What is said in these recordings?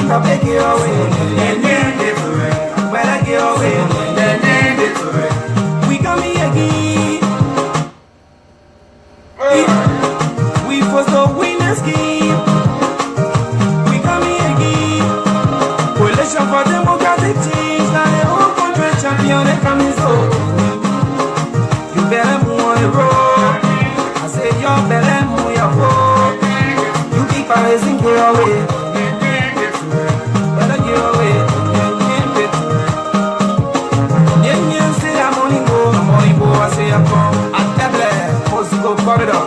I beg you away. Different. When I get away, different. We come here again. We first the winners game. We come here again. Coalition for democratic change. Now the whole country champion they coming so. You better move on the road. I say you better move your road. You keep on raising your way. Better get away. I say I'm come at Table, Moscow corridor.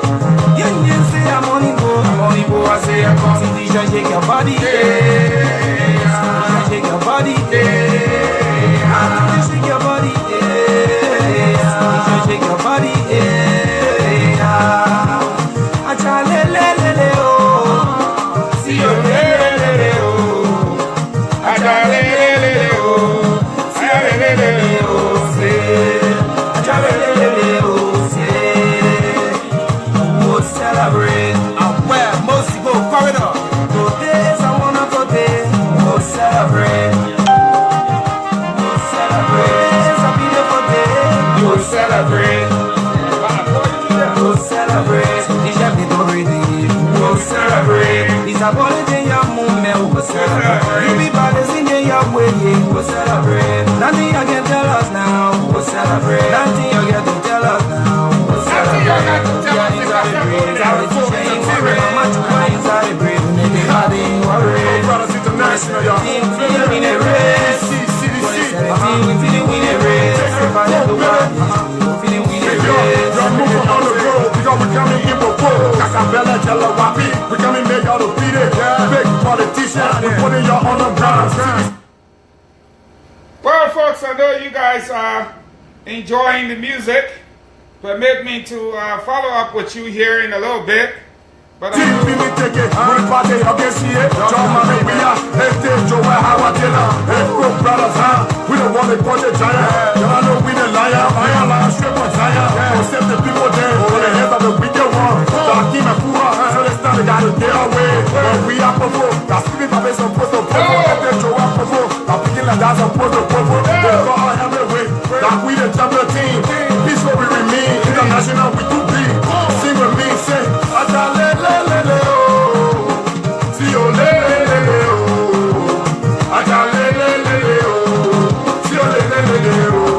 You say I'm on go, I say I'm come. See DJ shake your body, DJ shake your body, DJ shake your body, DJ shake your body, I try le oh, see you le oh, I try le oh, see you le oh, say. Celebrate and where most go corridor. Go days I wanna go there. Go celebrate. Go celebrate. It's a beautiful day. Go celebrate. Go celebrate. DJ Vito ready. Go celebrate. It's a holiday young moment. Go celebrate. You be bodies in the young way. Go celebrate. Nothing you can tell us now. Go celebrate. Nothing you get to tell us now. Go celebrate. Well, folks, I know you guys are enjoying the music. Permit me to follow up with you here in a little bit. But we don't want to go to giant. I know we the liar. I am a strip of giant. Except the people there for the head of the wicked one. Darky Mafua, so they started got to get away. But we are provoked. That's giving my best on post of provoke. I'm picking like that's a post of provoke. They go all every way. That we the champion team. Peace will we remain. International we do be. Sing with me, say, Adale le le le oh. See you le le le oh. Adale le le le oh. See you le le le oh.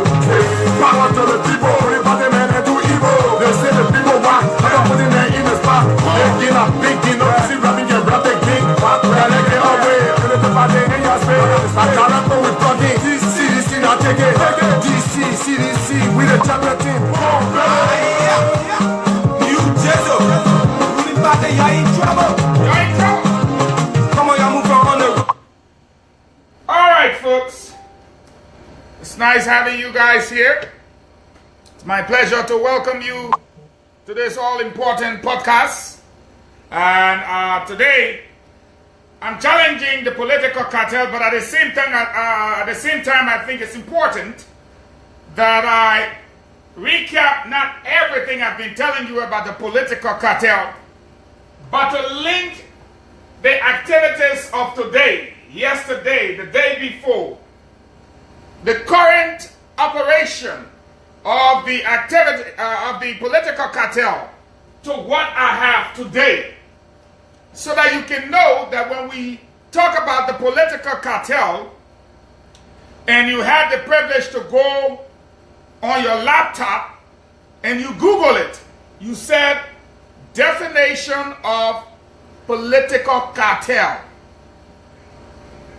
Power to the people, everybody man and do evil. They say the people why I don't put in there in the spot. They get up big, you know, see rapping get rap the king. They get away, and it's about the in your space. I got up with talking. DC, now take it. DC, CDC, we the champion team. New Jezo, we about the you're in trouble. You're in trouble. Come on, y'all move on the road. All right, folks. It's nice having you guys here. It's my pleasure to welcome you to this all-important podcast. And today, I'm challenging the political cartel, but at the same time, I think it's important that I recap not everything I've been telling you about the political cartel, but to link the activities of today, yesterday, the day before, the current operation of the activity of the political cartel to what I have today, so that you can know that when we talk about the political cartel, and you had the privilege to go on your laptop and you Google it, you said definition of political cartel.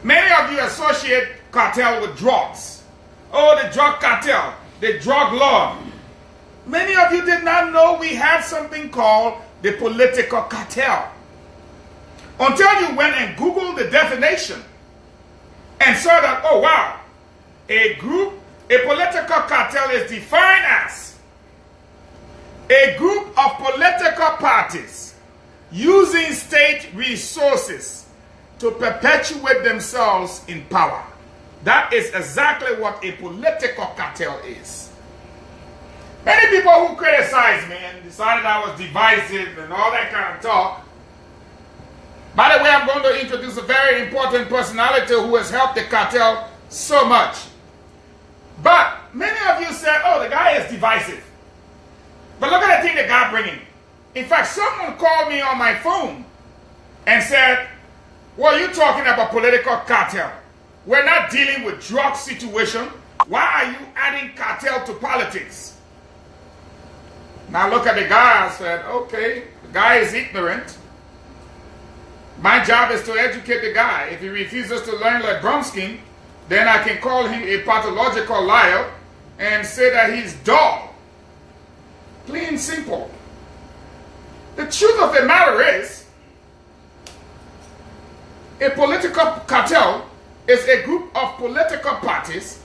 Many of you associate cartel with drugs. Oh, the drug cartel, the drug lord. Many of you did not know we have something called the political cartel, until you went and Googled the definition and saw that, oh wow, a political cartel is defined as a group of political parties using state resources to perpetuate themselves in power. That is exactly what a political cartel is. Many people who criticized me and decided I was divisive and all that kind of talk By the way, I'm going to introduce a very important personality who has helped the cartel so much. But many of you said, oh, the guy is divisive. But look at the thing the guy bringing. In fact, someone called me on my phone and said, well, you're talking about political cartel. We're not dealing with drug situation. Why are you adding cartel to politics? Now look at the guy. I said, okay, the guy is ignorant. My job is to educate the guy. If he refuses to learn like Bromsky, then I can call him a pathological liar and say that he's dull. Plain simple. The truth of the matter is, a political cartel is a group of political parties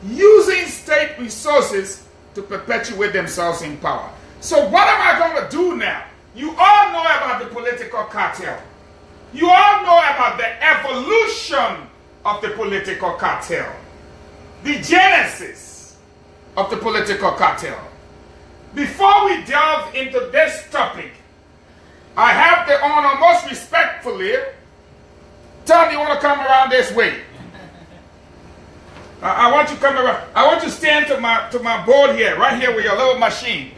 using state resources to perpetuate themselves in power. So what am I going to do now? You all know about the political cartel. You all know about the evolution of the political cartel. The genesis of the political cartel. Before we delve into this topic, I have the honor, most respectfully, Tom, you want to come around this way? I want you to come around. I want you to stand to my board here, right here with your little machine.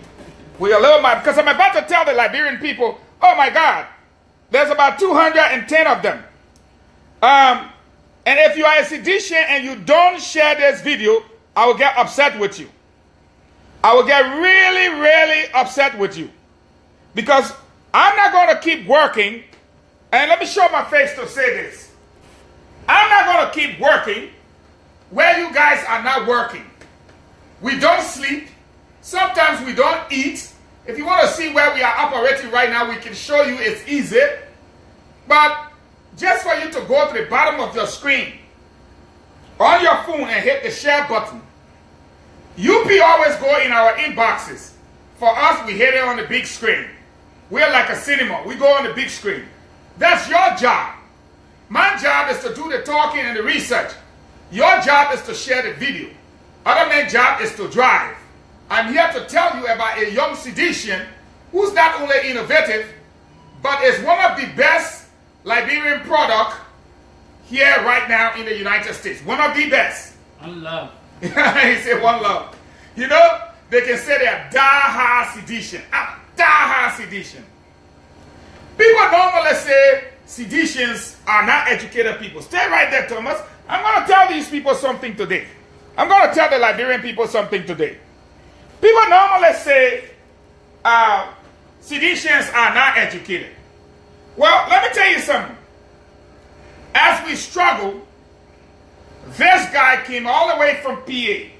With your little because I'm about to tell the Liberian people, oh my God, there's about 210 of them. And if you are a sedition and you don't share this video, I will get upset with you. I will get really, really upset with you. Because I'm not going to keep working. And let me show my face to say this. I'm not going to keep working where you guys are not working. We don't sleep. Sometimes we don't eat. If you want to see where we are operating right now, we can show you it's easy. But just for you to go to the bottom of your screen on your phone and hit the share button. UP always go in our inboxes. For us, we hit it on the big screen. We're like a cinema. We go on the big screen. That's your job. My job is to do the talking and the research. Your job is to share the video. Other man's job is to drive. I'm here to tell you about a young sedition who's not only innovative, but is one of the best Liberian product here right now in the United States. One of the best. One love. He said one love. You know, they can say they're die-hard sedition. Die-hard sedition. People normally say seditions are not educated people. Stay right there, Thomas. I'm going to tell these people something today. I'm going to tell the Liberian people something today. People normally say seditions are not educated. Well, let me tell you something. As we struggle, this guy came all the way from PA.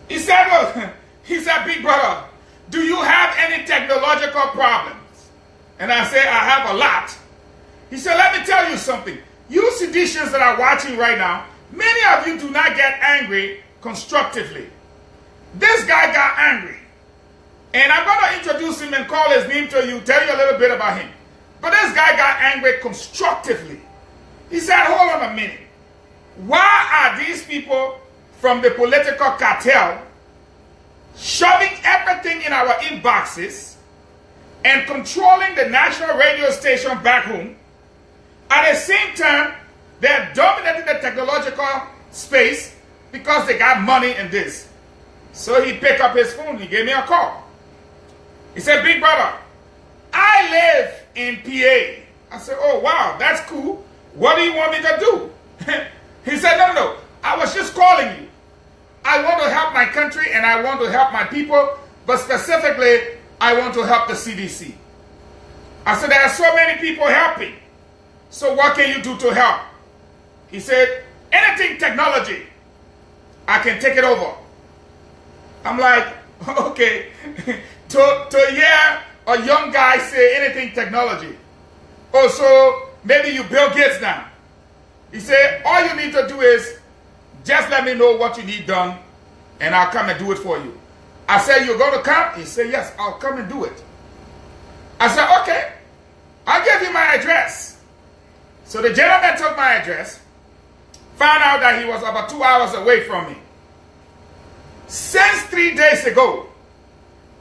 He said, look, he said, big brother, do you have any technological problems? And I said, I have a lot. He said, let me tell you something. You seditions that are watching right now, many of you do not get angry constructively. This guy got angry. And I'm going to introduce him and call his name to you, tell you a little bit about him. But this guy got angry constructively. He said, hold on a minute. Why are these people from the political cartel shoving everything in our inboxes and controlling the national radio station back home? At the same time, they're dominating the technological space because they got money in this. So he picked up his phone. He gave me a call. He said, big brother, I live in PA. I said, oh, wow, that's cool. What do you want me to do? He said, no. I was just calling you. I want to help my country and I want to help my people, but specifically, I want to help the CDC. I said, there are so many people helping. So what can you do to help? He said, anything technology, I can take it over. I'm like, okay. to hear a young guy say anything technology. Oh, so maybe you Bill Gates now. He said, all you need to do is just let me know what you need done and I'll come and do it for you. I said, you're going to come? He said, yes, I'll come and do it. I said, okay, I'll give you my address. So the gentleman took my address, found out that he was about 2 hours away from me. Since 3 days ago,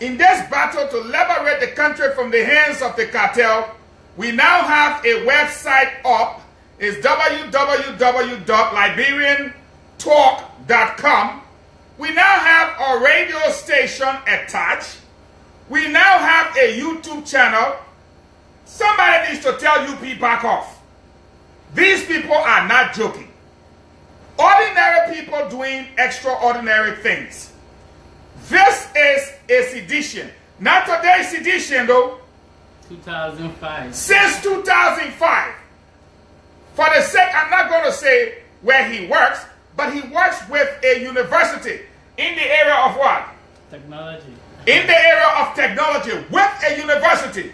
in this battle to liberate the country from the hands of the cartel, We now have a website up. It's www.liberiantalk.com. We now have a radio station attached. We now have a YouTube channel. Somebody needs to tell UP back off. These people are not joking. Ordinary people doing extraordinary things. This is a sedition. Not today's sedition though. 2005. Since 2005. For the sake, I'm not going to say where he works, but he works with a university in the area of what? Technology. In the area of technology with a university.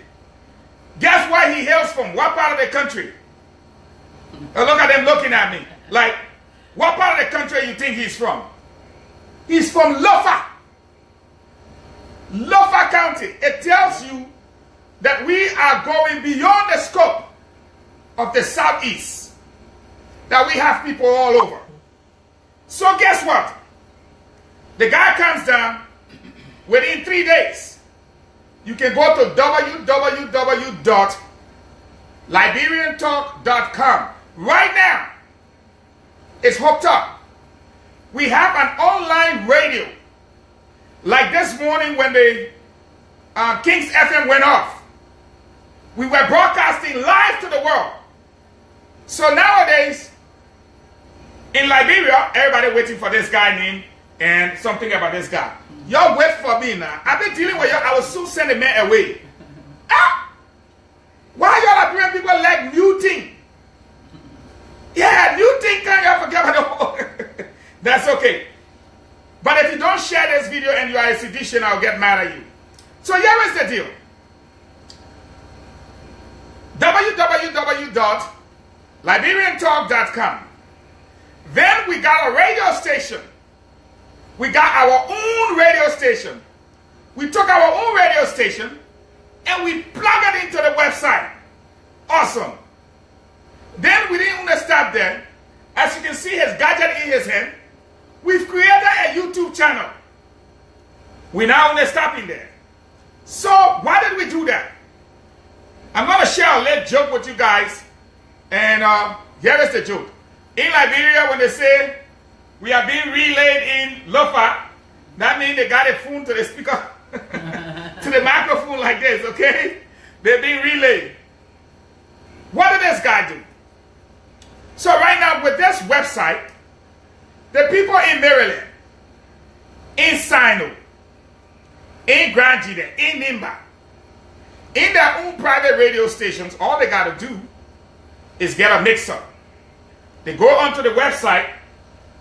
Guess where he hails from? What part of the country? Now look at them looking at me. Like, what part of the country you think he's from? He's from Lofa. Lofa County. It tells you that we are going beyond the scope of the southeast. That we have people all over. So guess what? The guy comes down within 3 days. You can go to www.liberiantalk.com. Right now, it's hooked up. We have an online radio. Like this morning when the Kings FM went off. We were broadcasting live to the world. So nowadays, in Liberia, everybody waiting for this guy name and something about this guy. Y'all wait for me now. I've been dealing with y'all. I will soon send the man away. Ah! Why y'all Liberian people like new thing? Yeah, new thing, can y'all forget about the whole? That's okay. But if you don't share this video and you are a sedition, I'll get mad at you. So here is the deal. www.liberiantalk.com. Then we got a radio station. We got our own radio station. We took our own radio station and we plugged it into the website. Awesome. Then we didn't want to stop there. As you can see his gadget in his hand, we've created a YouTube channel. We now want to stop in there. So why did we do that? I'm going to share a little joke with you guys. And here is the joke. In Liberia, when they say we are being relayed in Lofa, that means they got a phone to the speaker, to the microphone like this, okay? They're being relayed. What did this guy do? So right now with this website, the people in Maryland, in Sino, in Grand Jide, in Nimba, in their own private radio stations, all they got to do is get a mixer. They go onto the website,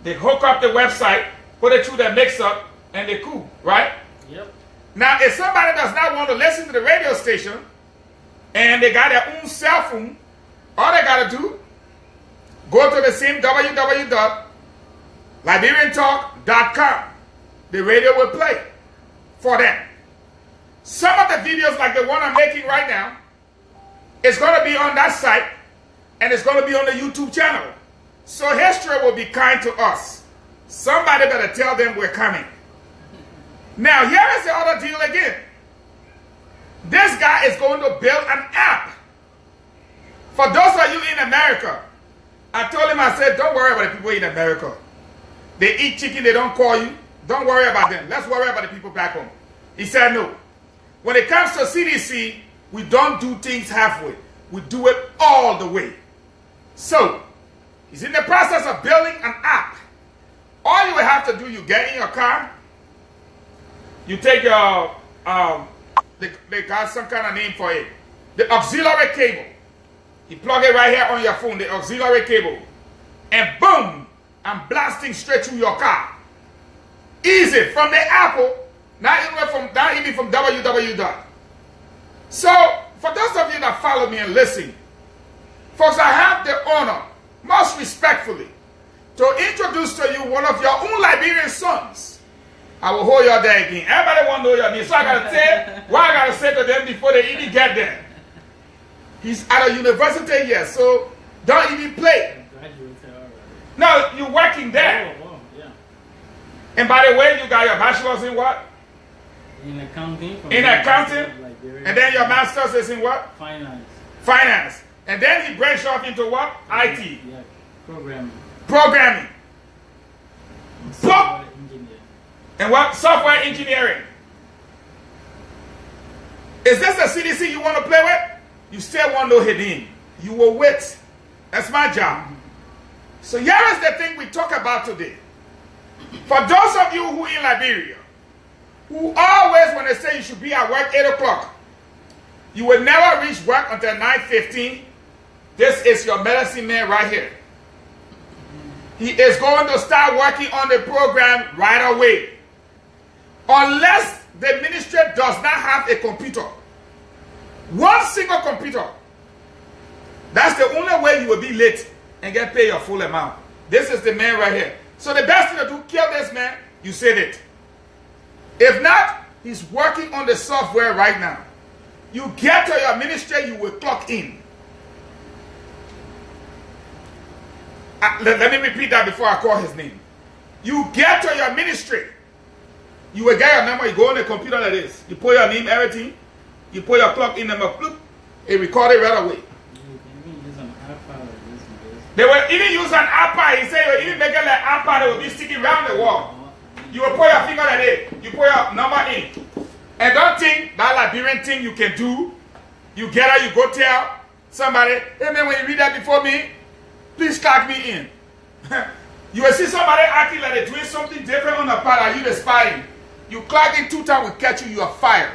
they hook up the website, put it through their mixer, and they cool, right? Yep. Now, if somebody does not want to listen to the radio station, and they got their own cell phone, all they got to do, go to the same www.liberiantalk.com. The radio will play for them. Some of the videos, like the one I'm making right now, is going to be on that site, and it's going to be on the YouTube channel. So history will be kind to us. Somebody better tell them we're coming. Now, here is the other deal again. This guy is going to build an app. For those of you in America, I told him, I said, don't worry about the people in America. They eat chicken, they don't call you. Don't worry about them. Let's worry about the people back home. He said, no. When it comes to CDC, we don't do things halfway. We do it all the way. So, he's in the process of building an app. All you will have to do, you get in your car, you take your, they got some kind of name for it, the auxiliary cable. You plug it right here on your phone, the auxiliary cable, and boom, I'm blasting straight through your car. Easy, from the Apple, not even from www. So, for those of you that follow me and listen, folks, I have the honor, most respectfully, to introduce to you one of your own Liberian sons. I will hold you there again. Everybody want to know your name, so I got to say what I got to say to them before they even get there. He's at a university here, so don't even play. No, you're working there. Oh, yeah. And by the way, you got your bachelor's in what? In accounting. In accounting? And then your master's is in what? Finance. Finance. And then he branched off into what? IT. Yeah, programming. Programming. Software engineer. And what? Software engineering. Is this the CDC you want to play with? You still want no hidden. You will wait. That's my job. So here is the thing we talk about today. For those of you who in Liberia, who always when they say you should be at work 8 o'clock, you will never reach work until 9:15. This is your medicine man right here. He is going to start working on the program right away. Unless the ministry does not have a computer. One single computer. That's the only way you will be late and get paid your full amount. This is the man right here. So the best thing to do, kill this man, you said it. If not, he's working on the software right now. You get to your ministry, you will clock in. Let me repeat that before I call his name. You get to your ministry, you will get your number, you go on the computer like this. You put your name, everything. You put your clock in number, bloop, it record it right away. They will even use an iPad. He said, even make it like iPad that will be sticking around the wall. You will put your finger like this. You put your number in. And don't think that Liberian thing you can do. You get her, you go tell somebody, hey man, when you read that before me, please clock me in. You will see somebody acting like they're doing something different on the pad. Are you the spying? You clock in 2 times, we catch you, you are fired.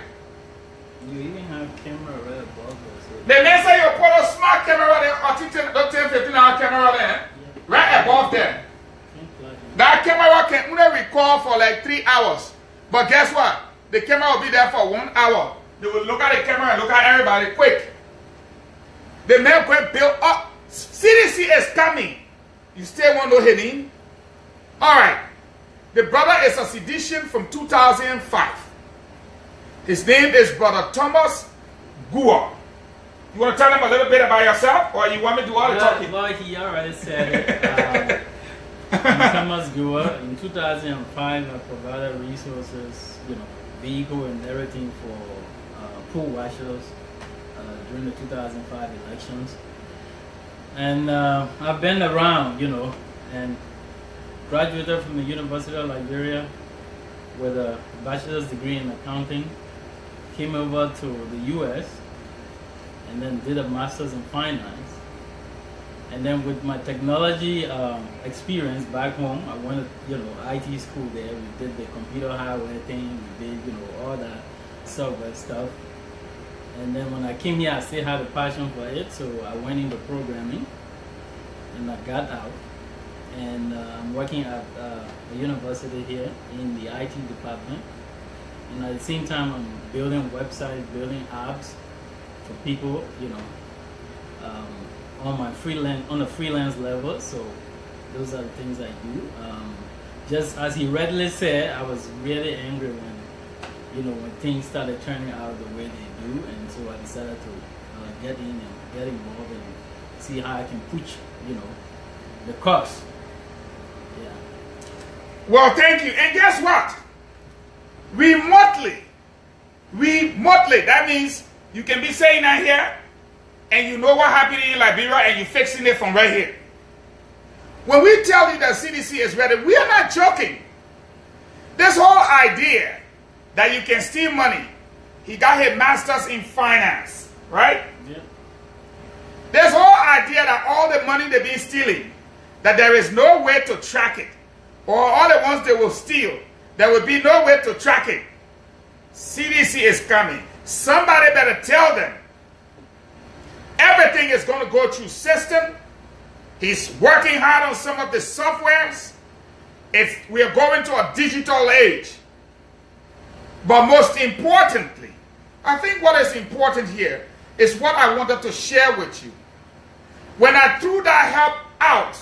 You even have camera right above us. The man say you put a smart camera there, or 10, 15 hour camera there, right above them. That camera can only record for like 3 hours. But guess what? The camera will be there for 1 hour. They will look at the camera and look at everybody quick. The man can build up. CDC is coming. You still want to hit him? Alright. The brother is a seditious from 2005. His name is Brother Thomas Gua. You want to tell him a little bit about yourself, or you want me to do all the talking? Well, he already said it. I'm Thomas Gua. In 2005, I provided resources, vehicle and everything for pool washers during the 2005 elections. And I've been around, and graduated from the University of Liberia with a bachelor's degree in accounting. Came over to the U.S. and then did a master's in finance. And then with my technology experience back home, I went to IT school there. We did the computer hardware thing. We did all that software stuff. And then when I came here, I still had a passion for it, so I went into programming, and I got out. And I'm working at the university here in the IT department. And at the same time, I'm building websites, building apps for people, on a freelance level. So those are the things I do. Just as he readily said, I was really angry when things started turning out the way they do, and so I decided to get in and get involved and see how I can push, the cost. Yeah. Well, thank you. And guess what? Remotely, that means you can be saying that here, and you know what happened in Liberia, and you're fixing it from right here. When we tell you that CDC is ready, we are not joking. This whole idea that you can steal money, he got his master's in finance, right? Yeah. This whole idea that all the money they've been stealing, that there is no way to track it, or all the ones they will steal, there will be no way to track it. CDC is coming. Somebody better tell them. Everything is going to go through system. He's working hard on some of the softwares. We are going to a digital age. But most importantly, I think what is important here is what I wanted to share with you. When I threw that help out,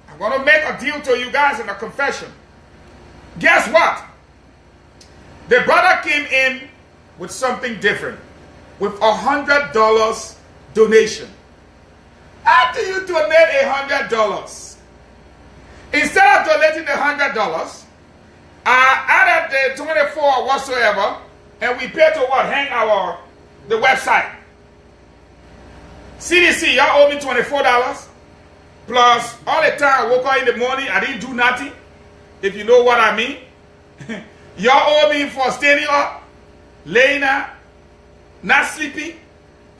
I'm going to make a deal to you guys in a confession. Guess what? The brother came in with something different, with $100 donation. How do you donate $100? Instead of donating the $100, I added the 24 whatsoever, and we pay to what? Hang the website. CDC, y'all owe me $24. Plus, all the time I woke up in the morning, I didn't do nothing. If you know what I mean. Y'all owe me for staying up, laying up, not sleeping.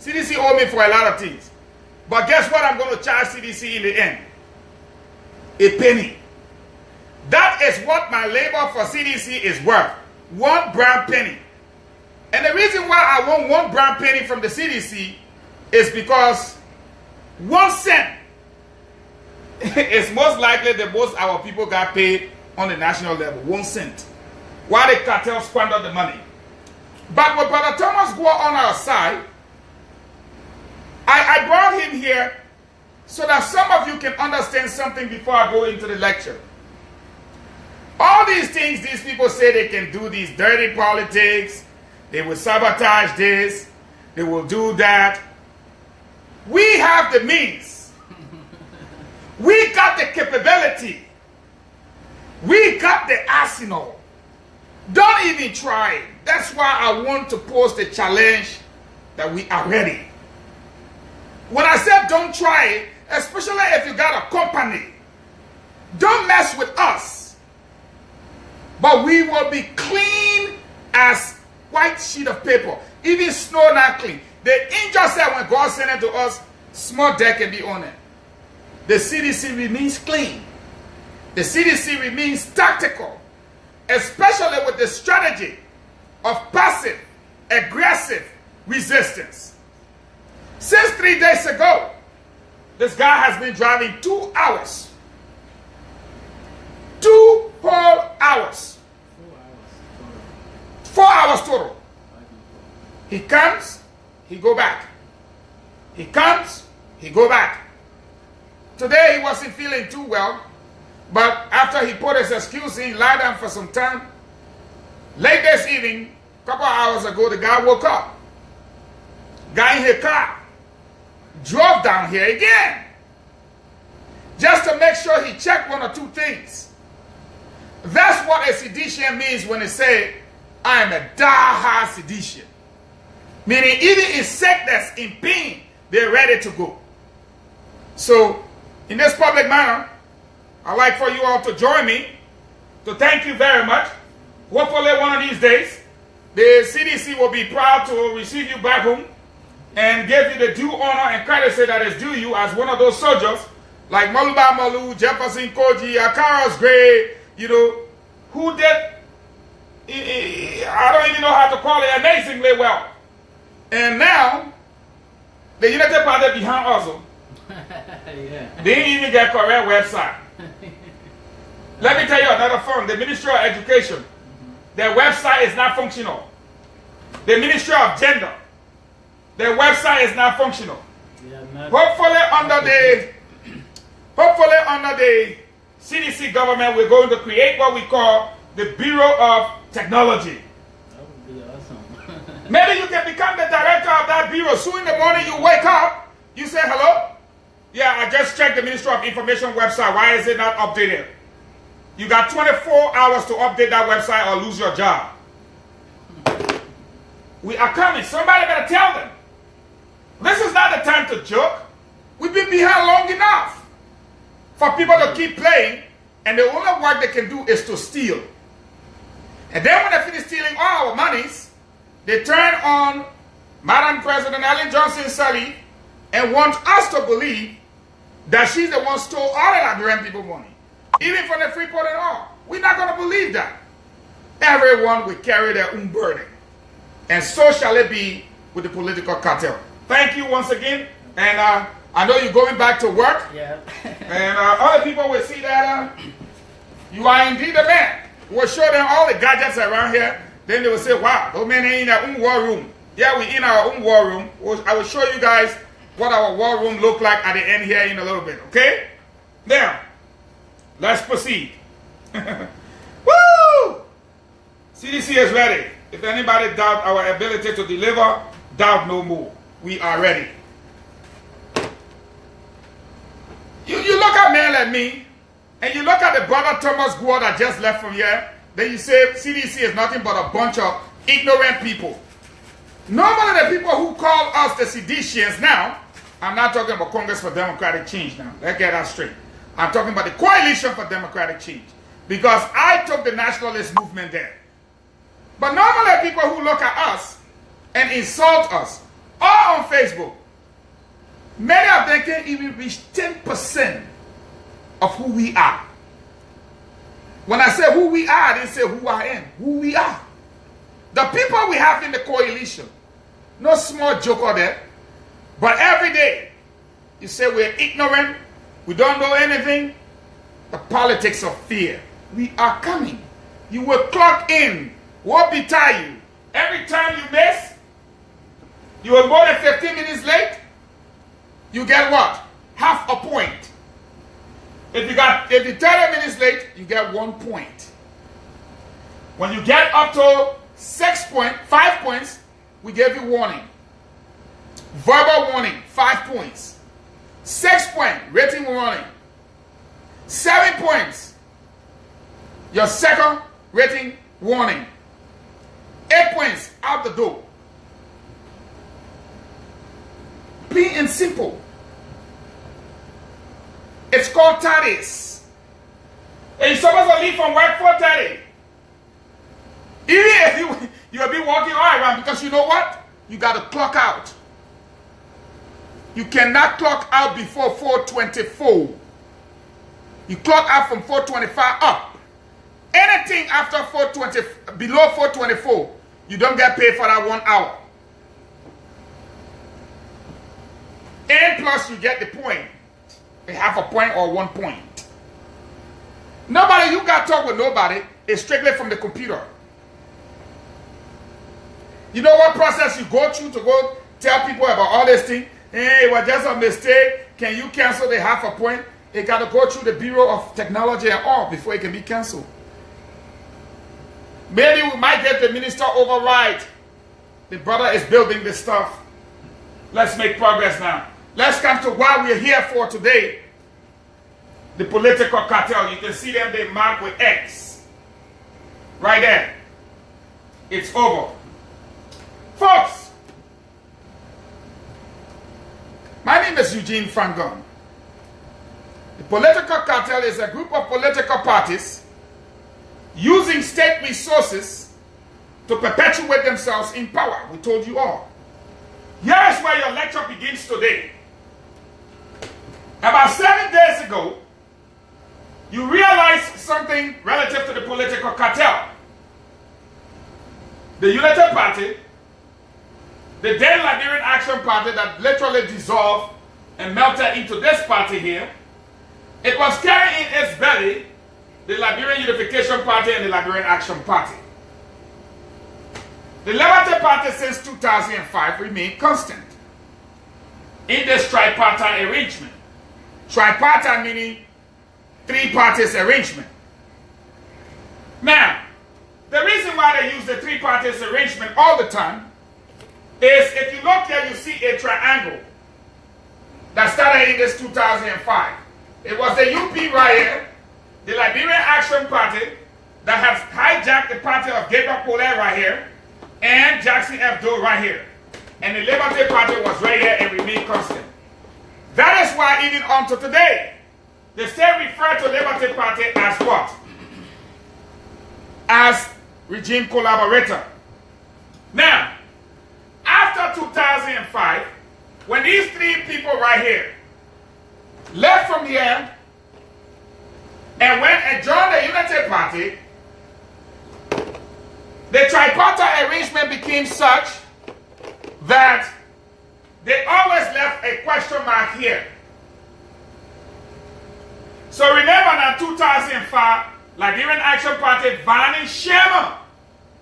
CDC owe me for a lot of things. But guess what I'm going to charge CDC in the end? A penny. That is what my labor for CDC is worth. 1 brown penny. And the reason why I want 1 brown penny from the CDC is because 1 cent is most likely the most our people got paid on the national level. 1 cent. Why the cartel squander the money. But with Brother Thomas Gore on our side, I brought him here so that some of you can understand something before I go into the lecture. All these things these people say they can do, these dirty politics, they will sabotage this, they will do that. We have the means. We got the capability. We got the arsenal. Don't even try it. That's why I want to post a challenge that we are ready. When I said don't try it, especially if you got a company, don't mess with us. But we will be clean as white sheet of paper. Even snow not clean. The angel said when God sent it to us, small deck can be on it. The CDC remains clean. The CDC remains tactical, especially with the strategy of passive, aggressive resistance. Since 3 days ago, this guy has been driving 2 hours. 2 whole hours. 4 hours total. He comes, he go back. He comes, he go back. Today he wasn't feeling too well, but after he put his excuse in, lied down for some time. Late this evening, a couple of hours ago, the guy woke up. Got in his car. Drove down here again. Just to make sure he checked 1 or 2 things. That's what a seditious means when they say, I am a die-hard seditious. Meaning even in sickness, in pain, they're ready to go. So, in this public manner, I'd like for you all to join me to thank you very much. Hopefully one of these days, the CDC will be proud to receive you back home and give you the due honor and courtesy that is due you as one of those soldiers like Maluba Malu, Jefferson Koji, Akaros Gray, you know, who did, I don't even know how to call it, amazingly well. And now, the United Party behind us, yeah. They didn't even get correct website. Let me tell you another firm, the Ministry of Education. Their website is not functional. The Ministry of Gender. Their website is not functional. Hopefully under the CDC government, we're going to create what we call the Bureau of Technology. That would be awesome. Maybe you can become the director of that bureau. Soon in the morning you wake up, you say, hello? Yeah, I just checked the Ministry of Information website. Why is it not updated? You got 24 hours to update that website or lose your job. We are coming. Somebody better tell them. This is not the time to joke. We've been behind long enough for people to keep playing, and the only work they can do is to steal. And then when they finish stealing all our monies, they turn on Madam President Ellen Johnson Sirleaf and want us to believe that she's the one who stole all the Liberian people money. Even from the Freeport and all. We're not going to believe that. Everyone will carry their own burden. And so shall it be with the political cartel. Thank you once again. And I know you're going back to work. Yeah. And other people will see that you are indeed a man. We'll show them all the gadgets around here. Then they will say, wow, those men are in their own war room. Yeah, we're in our own war room. I will show you guys what our war room look like at the end here in a little bit. Okay? Now, let's proceed. Woo! CDC is ready. If anybody doubt our ability to deliver, doubt no more. We are ready. You look at men like me, and you look at the brother Thomas Gore that just left from here, then you say CDC is nothing but a bunch of ignorant people. Normally the people who call us the seditious now I'm not talking about Congress for Democratic Change now. Let's get that straight. I'm talking about the Coalition for Democratic Change. Because I took the nationalist movement there. But normally people who look at us and insult us, all on Facebook, many of them can't even reach 10% of who we are. When I say who we are, I didn't say who I am. Who we are. The people we have in the coalition, no small joker there, but every day you say we're ignorant, we don't know anything. The politics of fear. We are coming. You will clock in. Won't be tired. Every time you miss, you will more than 15 minutes late, you get what? Half a point. If you're 30 minutes late, you get 1 point. When you get up to 5 points, we give you warning. Verbal warning, 5 points. 6 point, written warning. 7 points, your second written warning. 8 points, out the door. Plain and simple. It's called 30s. And you're supposed to leave from work for 30. Even if you'll be walking all around, because you know what? You got to clock out. You cannot clock out before 4:24. You clock out from 4:25 up. Anything after 4:20, below 4:24, you don't get paid for that 1 hour. And plus you get the point. A half a point or 1 point. Nobody, you got to talk with nobody. It's strictly from the computer. You know what process you go through to go tell people about all this thing? Hey, it was just a mistake. Can you cancel the half a point? It got to go through the Bureau of Technology and all before it can be canceled. Maybe we might get the minister override. The brother is building this stuff. Let's make progress now. Let's come to what we're here for today. The political cartel. You can see them, they mark with X. Right there. It's over. Folks, my name is Eugene Fangon. The political cartel is a group of political parties using state resources to perpetuate themselves in power. We told you all. Here is where your lecture begins today. About 7 days ago, you realized something relative to the political cartel. The United Party, the then Liberian Action Party that literally dissolved and melted into this party here, it was carrying in its belly the Liberian Unification Party and the Liberian Action Party. The Liberty Party since 2005 remained constant in this tripartite arrangement. Tripartite meaning 3 parties arrangement. Now, the reason why they use the 3 parties arrangement all the time is if you look here, you see a triangle that started in this 2005. It was the UP right here, the Liberian Action Party that has hijacked the party of Gabriel Paulet right here, and Jackson F. Doe right here. And the Liberty Party was right here and remained constant. That is why even until today, they still refer to Liberty Party as what? As regime collaborator. Now, after 2005, when these 3 people right here left from here and went and joined the Unity Party, the tripartite arrangement became such that they always left a question mark here. So remember that 2005, Liberian Action Party vanished Sherman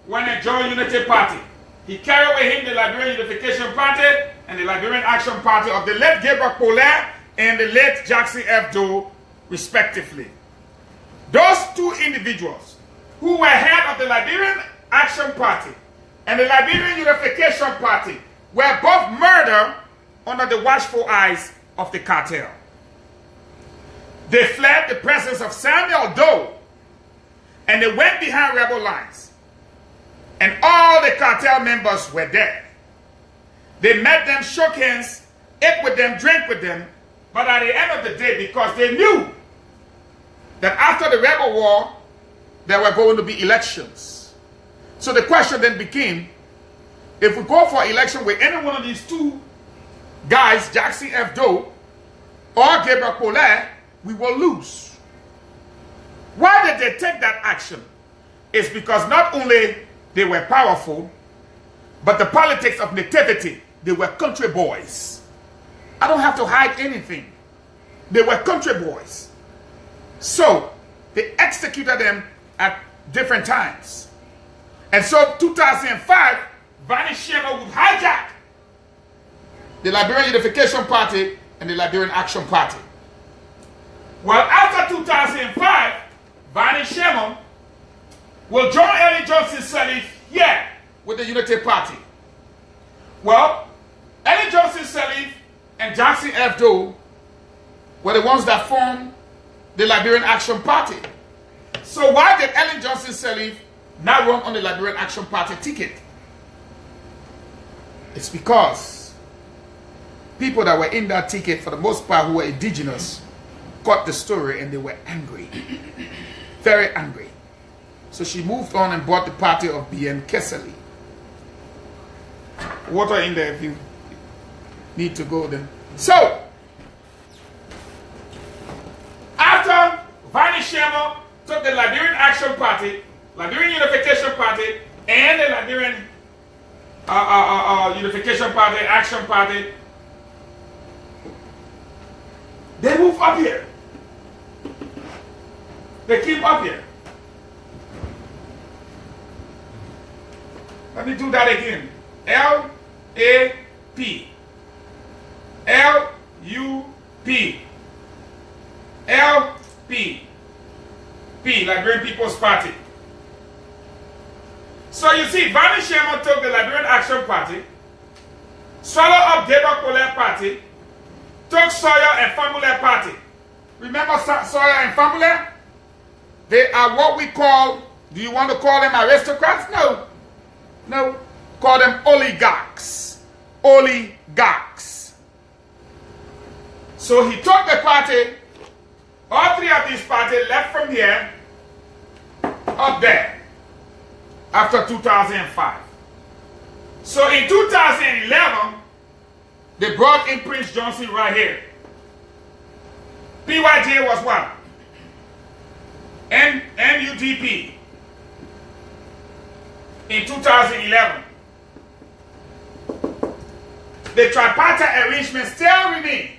when they joined Unity Party. He carried with him the Liberian Unification Party and the Liberian Action Party of the late Gabriel Paulet and the late Jackson F. Doe, respectively. Those 2 individuals who were head of the Liberian Action Party and the Liberian Unification Party were both murdered under the watchful eyes of the cartel. They fled the presence of Samuel Doe and they went behind rebel lines. And all the cartel members were there. They met them, shook hands, ate with them, drank with them, but at the end of the day, because they knew that after the rebel war, there were going to be elections. So the question then became, if we go for election with any one of these two guys, Jackson F. Doe or Gabriel Collet, we will lose. Why did they take that action? It's because not only they were powerful, but the politics of nativity, they were country boys. I don't have to hide anything. They were country boys. So they executed them at different times. And so 2005, Vani Shema would hijack the Liberian Unification Party and the Liberian Action Party. Well, after 2005, Vani Shema will join Ellen Johnson Sirleaf here with the Unity Party. Well, Ellen Johnson Sirleaf and Jackson F. Doe were the ones that formed the Liberian Action Party. So why did Ellen Johnson Sirleaf not run on the Liberian Action Party ticket? It's because people that were in that ticket, for the most part, who were indigenous, got the story and they were angry. Very angry. So she moved on and bought the party of B.N. Kesseley. Water in there if you need to go there. So, after Vani Shema took the Liberian Action Party, Liberian Unification Party, and the Liberian Unification Party, Action Party, they moved up here. They came up here. Let me do that again. L-A-P. L-U-P. L-P. P, Liberian People's Party. So you see, Vani Shema took the Liberian Action Party, swallowed up Gabriel Collet Party, took Sawyer and Famule Party. Remember Sawyer and Famule? They are what we call, do you want to call them aristocrats? No. No. Call them oligarchs. Oligarchs. So he took the party, all three of these parties left from here, up there, after 2005. So in 2011, they brought in Prince Johnson right here. PYJ was what? NUDP. In 2011. The tripartite arrangement still remained.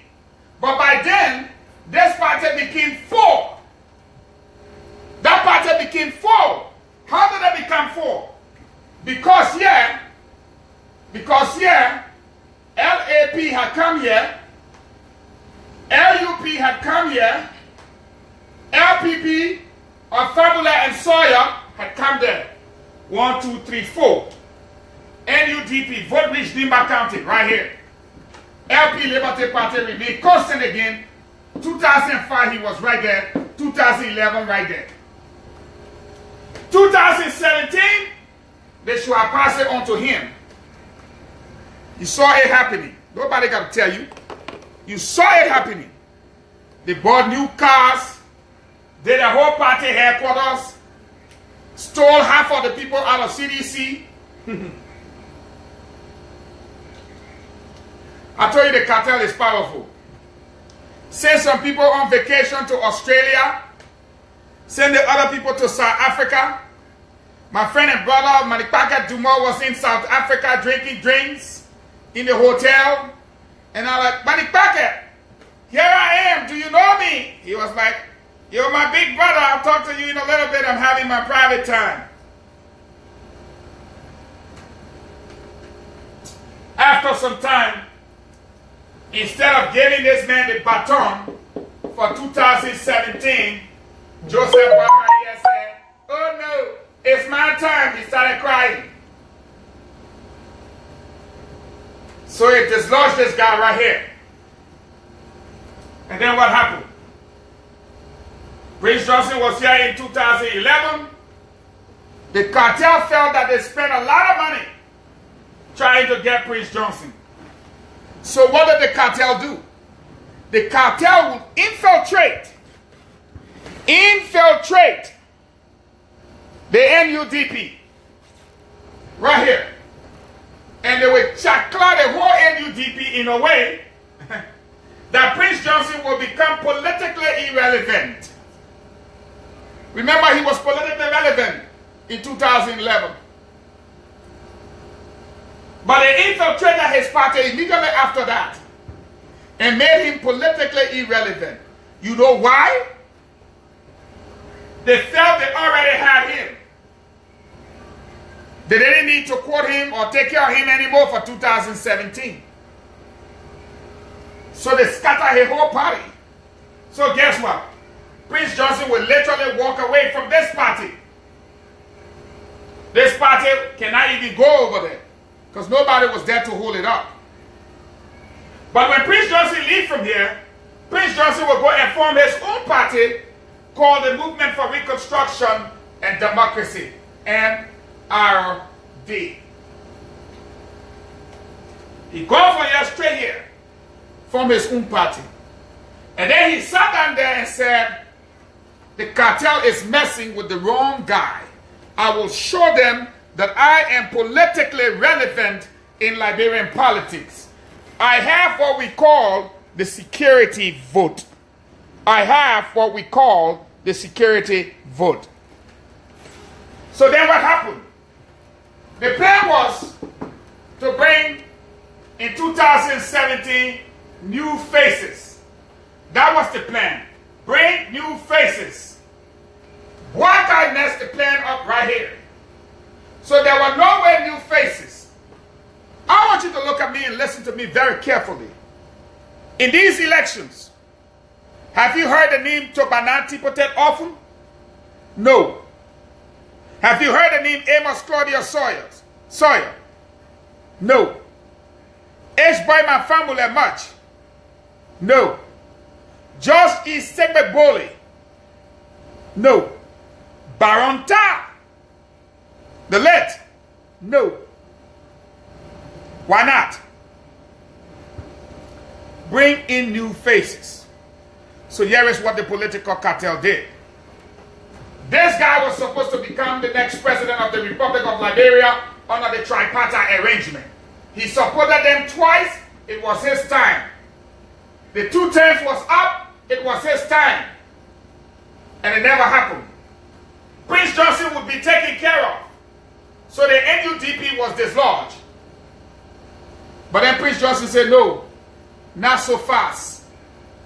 But by then, this party became four. That party became four. How did it become four? Because here, LAP had come here, LUP had come here, LPP, or Fabula and Sawyer had come there. 1, 2, 3, 4. NUDP, Vote Rich Dimba County, right here. LP Liberty Party remained constant again. 2005 he was right there. 2011 right there. 2017 they should have passed it on to him. You saw it happening. Nobody got to tell you. You saw it happening. They bought new cars, did a whole party headquarters, stole half of the people out of CDC. I told you the cartel is powerful. Send some people on vacation to Australia. Send the other people to South Africa. My friend and brother Manikpaka Duma was in South Africa drinking drinks in the hotel. And I'm like, Manikpaka, here I am. Do you know me? He was like, you're my big brother. I'll talk to you in a little bit. I'm having my private time. After some time, instead of giving this man the baton for 2017, Joseph Bakaya said, oh no, it's my time. He started crying. So he dislodged this guy right here. And then what happened? Prince Johnson was here in 2011. The cartel felt that they spent a lot of money trying to get Prince Johnson. So what did the cartel do? The cartel would infiltrate the NUDP right here. And they would chakla the whole NUDP in a way that Prince Johnson will become politically irrelevant. Remember, he was politically relevant in 2011. But they infiltrated his party immediately after that and made him politically irrelevant. You know why? They felt they already had him. They didn't need to quote him or take care of him anymore for 2017. So they scattered his whole party. So guess what? Prince Johnson will literally walk away from this party. This party cannot even go over there because nobody was there to hold it up. But when Prince Johnson leaves from here, Prince Johnson will go and form his own party called the Movement for Reconstruction and Democracy, MRD. He goes from here straight here, form his own party. And then he sat down there and said, the cartel is messing with the wrong guy. I will show them that I am politically relevant in Liberian politics. I have what we call the security vote. I have what we call the security vote. So then what happened? The plan was to bring in 2017 new faces. That was the plan. Bring new faces. Why can't I mess the plan up right here? So there were nowhere new faces. I want you to look at me and listen to me very carefully. In these elections, have you heard the name Tobananti Potet often? No. Have you heard the name Amos Claudia Sawyer? No. H-Boy Mafamule much? No. Josh E. Segbebole? No. Baronta? The late? No. Why not? Bring in new faces. So here is what the political cartel did. This guy was supposed to become the next president of the Republic of Liberia under the tripartite arrangement. He supported them twice. It was his time. The 2 terms was up. It was his time. And it never happened. Prince Johnson would be taken care of. So the NUDP was dislodged. But then Prince Johnson said, no, not so fast.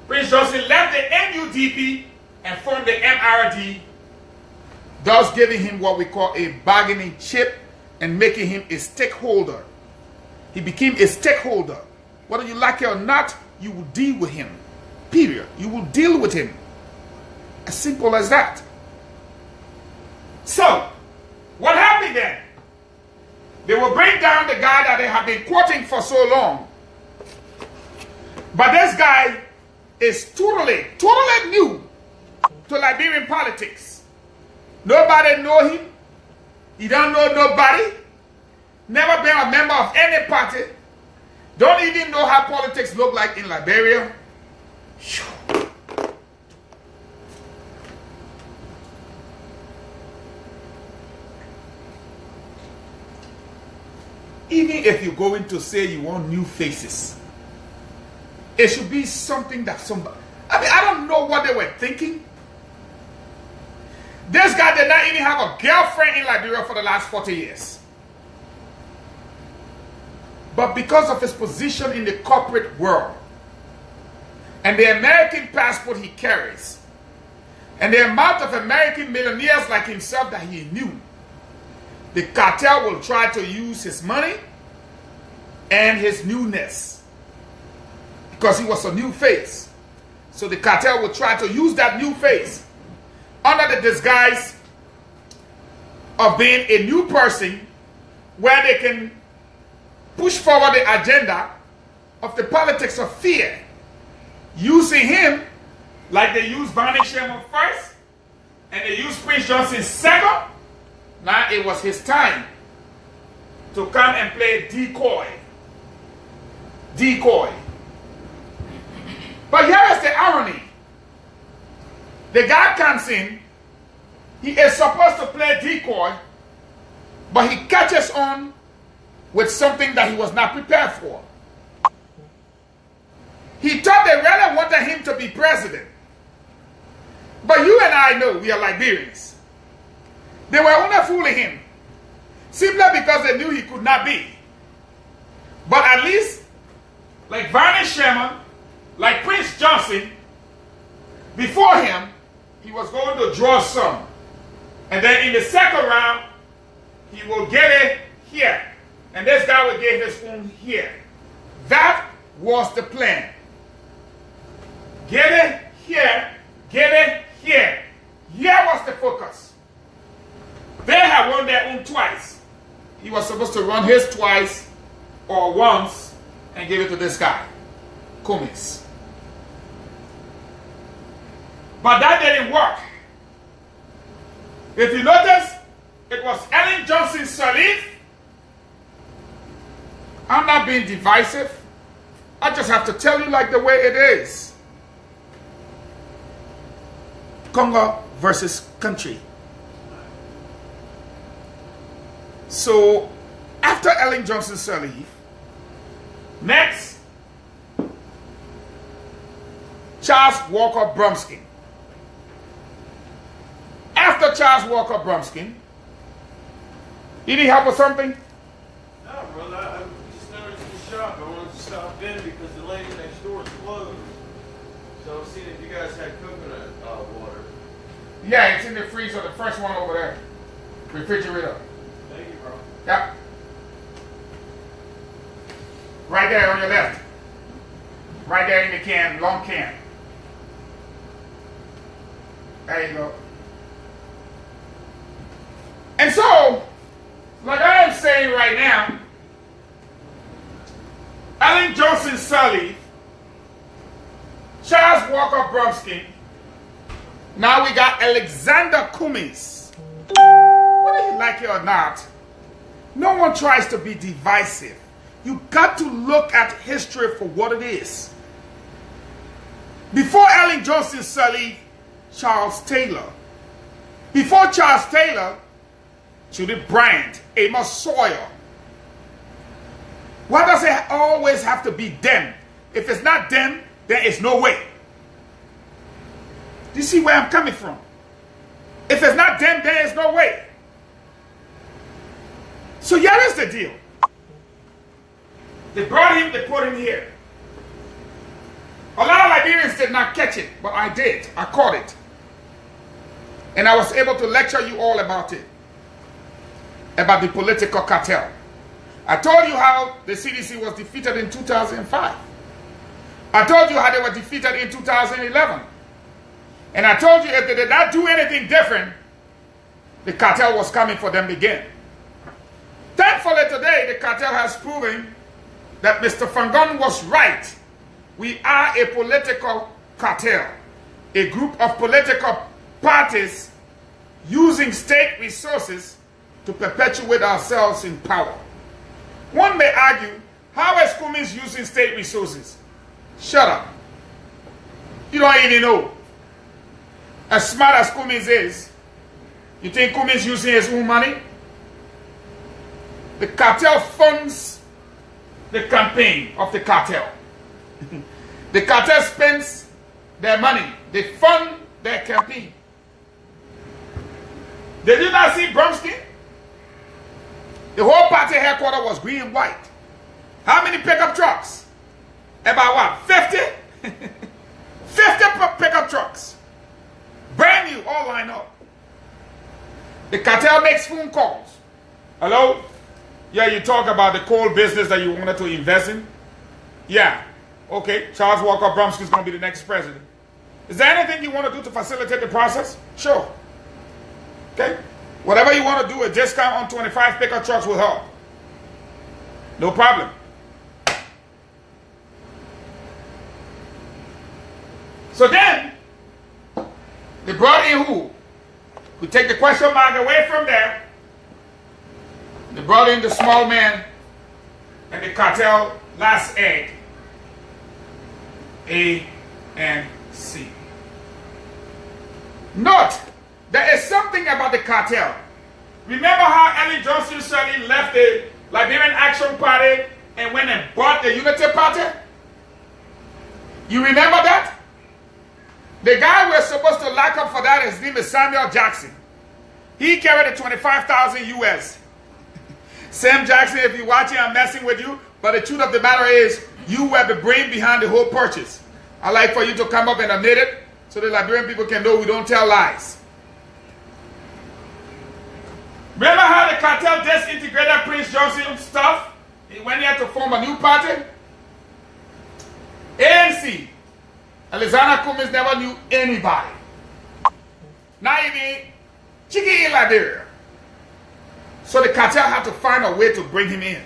Prince Johnson left the NUDP and formed the MRD, thus giving him what we call a bargaining chip and making him a stakeholder. He became a stakeholder. Whether you like it or not, you will deal with him. Period. You will deal with him. As simple as that. So, what happened then? They will bring down the guy that they have been quoting for so long. But this guy is totally new to Liberian politics. Nobody know him. He don't know nobody. Never been a member of any party. Don't even know how politics look like in Liberia. Even if you're going to say you want new faces, it should be something that somebody... I don't know what they were thinking. This guy did not even have a girlfriend in Liberia for the last 40 years. But because of his position in the corporate world, and the American passport he carries, and the amount of American millionaires like himself that he knew, the cartel will try to use his money and his newness because he was a new face. So the cartel will try to use that new face under the disguise of being a new person where they can push forward the agenda of the politics of fear, using him like they used Barney Sherman first and they used Prince Johnson second. Now it was his time to come and play decoy. decoy. But here is the irony. The guy comes in, he is supposed to play decoy, but he catches on with something that he was not prepared for. He thought they really wanted him to be president. But you and I know we are Liberians. They were only fooling him simply because they knew he could not be. But at least, like Barney Sherman, like Prince Johnson, before him, he was going to draw some. And then in the second round, he will get it here. And this guy will get his own here. That was the plan. Get it here, get it here. Here was the focus. They had won their own twice. He was supposed to run his twice or once and give it to this guy, Cummings. But that didn't work. If you notice, it was Ellen Johnson Sirleaf. I'm not being divisive. I just have to tell you like the way it is. Congo versus country. So, after Ellen Johnson Sirleaf, next, Charles Walker Bromskin. After Charles Walker Bromskin, did he help with something? No, brother, I just noticed the shop. I wanted to stop in because the lady next door is closed. So I was seeing if you guys had coconut water. Yeah, it's in the freezer, the first one over there. Refrigerator. Thank you, bro. Yep. Right there on your left. Right there in the can, long can. There you go. And so, like I am saying right now, Ellen Johnson Sirleaf, Charles Walker Bromskin, now we got Alexander Cummings. Whether you like it or not, no one tries to be divisive. You got to look at history for what it is. Before Ellen Johnson Sirleaf, Charles Taylor. Before Charles Taylor, Judith Bryant, Amos Sawyer. Why does it always have to be them? If it's not them, there is no way. Do you see where I'm coming from? If it's not them, there is no way. So here is the deal. They brought him, they put him here. A lot of Liberians did not catch it, but I did. I caught it. And I was able to lecture you all about it. About the political cartel. I told you how the CDC was defeated in 2005. I told you how they were defeated in 2011. And I told you if they did not do anything different, the cartel was coming for them again. Thankfully today, the cartel has proven that Mr. Fangon was right. We are a political cartel. A group of political parties using state resources to perpetuate ourselves in power. One may argue, how is Cummings using state resources? Shut up. You don't even know. As smart as Cummings is, you think Cummings using his own money? The cartel funds the campaign of the cartel. The cartel spends their money. They fund their campaign. Did you not see Bromskin? The whole party headquarters was green and white. How many pickup trucks? About what? 50? 50 pickup trucks. Brand new, all lined up. The cartel makes phone calls. Hello? Yeah, you talk about the coal business that you wanted to invest in? Yeah. Okay, Charles Walker Bromskin is going to be the next president. Is there anything you want to do to facilitate the process? Sure. Okay? Whatever you want to do, a discount on 25 pickup trucks will help. No problem. So then, they brought in who? We take the question mark away from there. They brought in the small man and the cartel last egg. ANC. Note, there is something about the cartel. Remember how Ellen Johnson Sirleaf left the Liberian Action Party and went and bought the Unity Party? You remember that? The guy we're supposed to lock up for that, his name is Samuel Jackson. He carried the 25,000 US. Sam Jackson, if you're watching, I'm messing with you. But the truth of the matter is, you were the brain behind the whole purchase. I'd like for you to come up and admit it so the Liberian people can know we don't tell lies. Remember how the cartel disintegrated Prince Johnson's stuff? He went there to form a new party? ANC. Alexander Cummings never knew anybody. Not even Chigi in Liberia. So the cartel had to find a way to bring him in.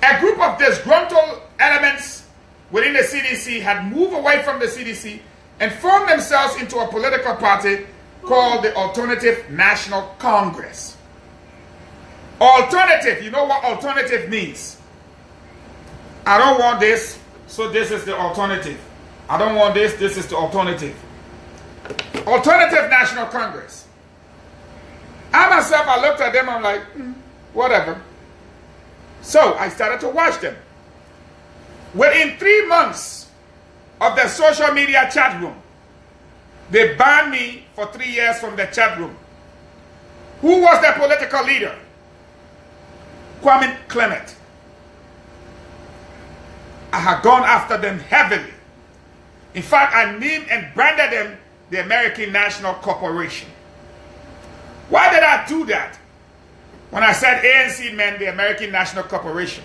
A group of disgruntled elements within the CDC had moved away from the CDC and formed themselves into a political party called the Alternative National Congress. Alternative, you know what alternative means? I don't want this, so this is the alternative. I don't want this, this is the alternative. Alternative National Congress. I myself, I looked at them, I'm like, whatever. So I started to watch them. Within 3 months of the social media chat room, they banned me for 3 years from the chat room. Who was the political leader? Kwame Clement. I had gone after them heavily. In fact, I named and branded them the American National Corporation. Why did I do that? When I said ANC meant the American National Corporation,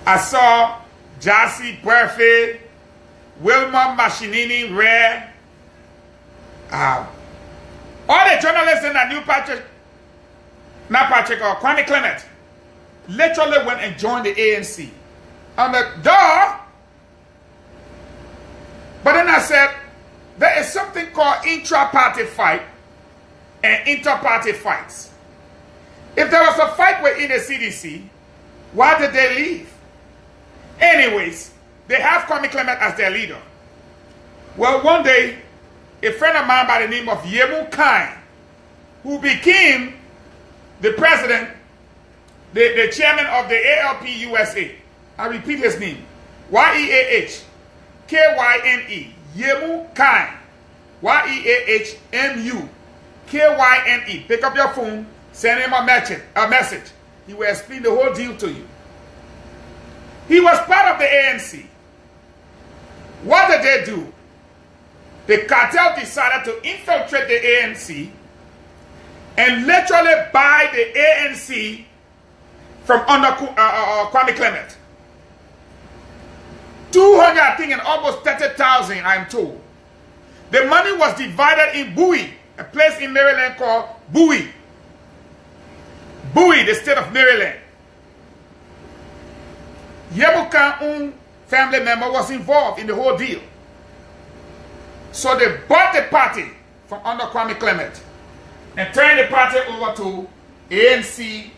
I saw Jassy Buerfe, Wilma Machinini Rare, all the journalists in that new Patrick, not Patrick, or Kwame Clement, literally went and joined the ANC. I'm like, duh! But then I said, there is something called intra-party fight and inter-party fights. If there was a fight within the CDC, why did they leave? Anyways, they have Kwame Clement as their leader. Well, one day, a friend of mine by the name of Yemu Kine, who became the president, the chairman of the ALP USA. I repeat his name. Y-E-A-H-K-Y-N-E. Yemu Kine. Y-E-A-H-M-U-K-Y-N-E. Pick up your phone, send him a message. He will explain the whole deal to you. He was part of the ANC. What did they do? The cartel decided to infiltrate the ANC and literally buy the ANC from under Kwame Clement. 200, I think, and almost 30,000, I'm told. The money was divided in Bowie, a place in Maryland called Bowie. Bowie, the state of Maryland. Yebuka's family member was involved in the whole deal. So they bought the party from under Kwame Clement and turned the party over to ANC,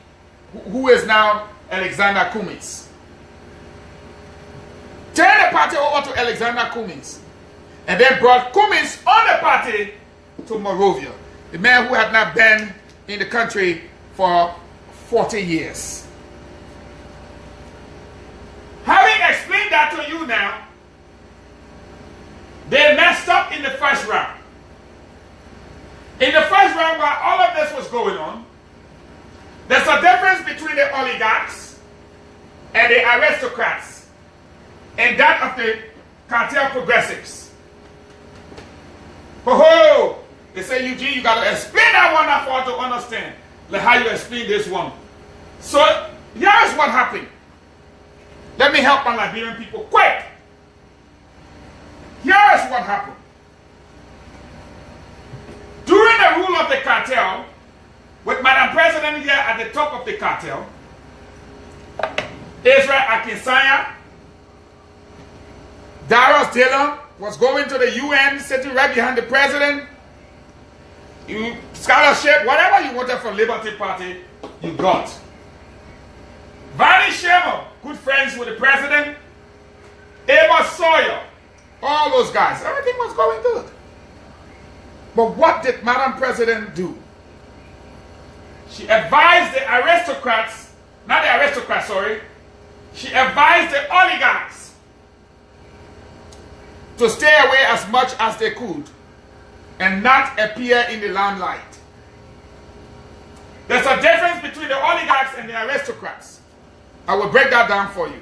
who is now Alexander Cummings. Turned the party over to Alexander Cummings and then brought Cummings on the party to Monrovia, the man who had not been in the country for 40 years. Having explained that to you now, they messed up in the first round. In the first round, while all of this was going on, there's a difference between the oligarchs and the aristocrats and that of the cartel progressives. Oh, they say, Eugene, you got to explain that one for us to understand, like how you explain this one. So, here's what happened. Let me help my Liberian people quick. Here's what happened. During the rule of the cartel, with Madam President here at the top of the cartel, Israel Akinsanya, Darius Dillon was going to the UN, sitting right behind the president. Scholarship, whatever you wanted from Liberty Party, you got. Vani Shemo, good friends with the president. Amos Sawyer, all those guys, everything was going good. But what did Madam President do? She advised the aristocrats, not the aristocrats, sorry, she advised the oligarchs to stay away as much as they could and not appear in the limelight. There's a difference between the oligarchs and the aristocrats. I will break that down for you.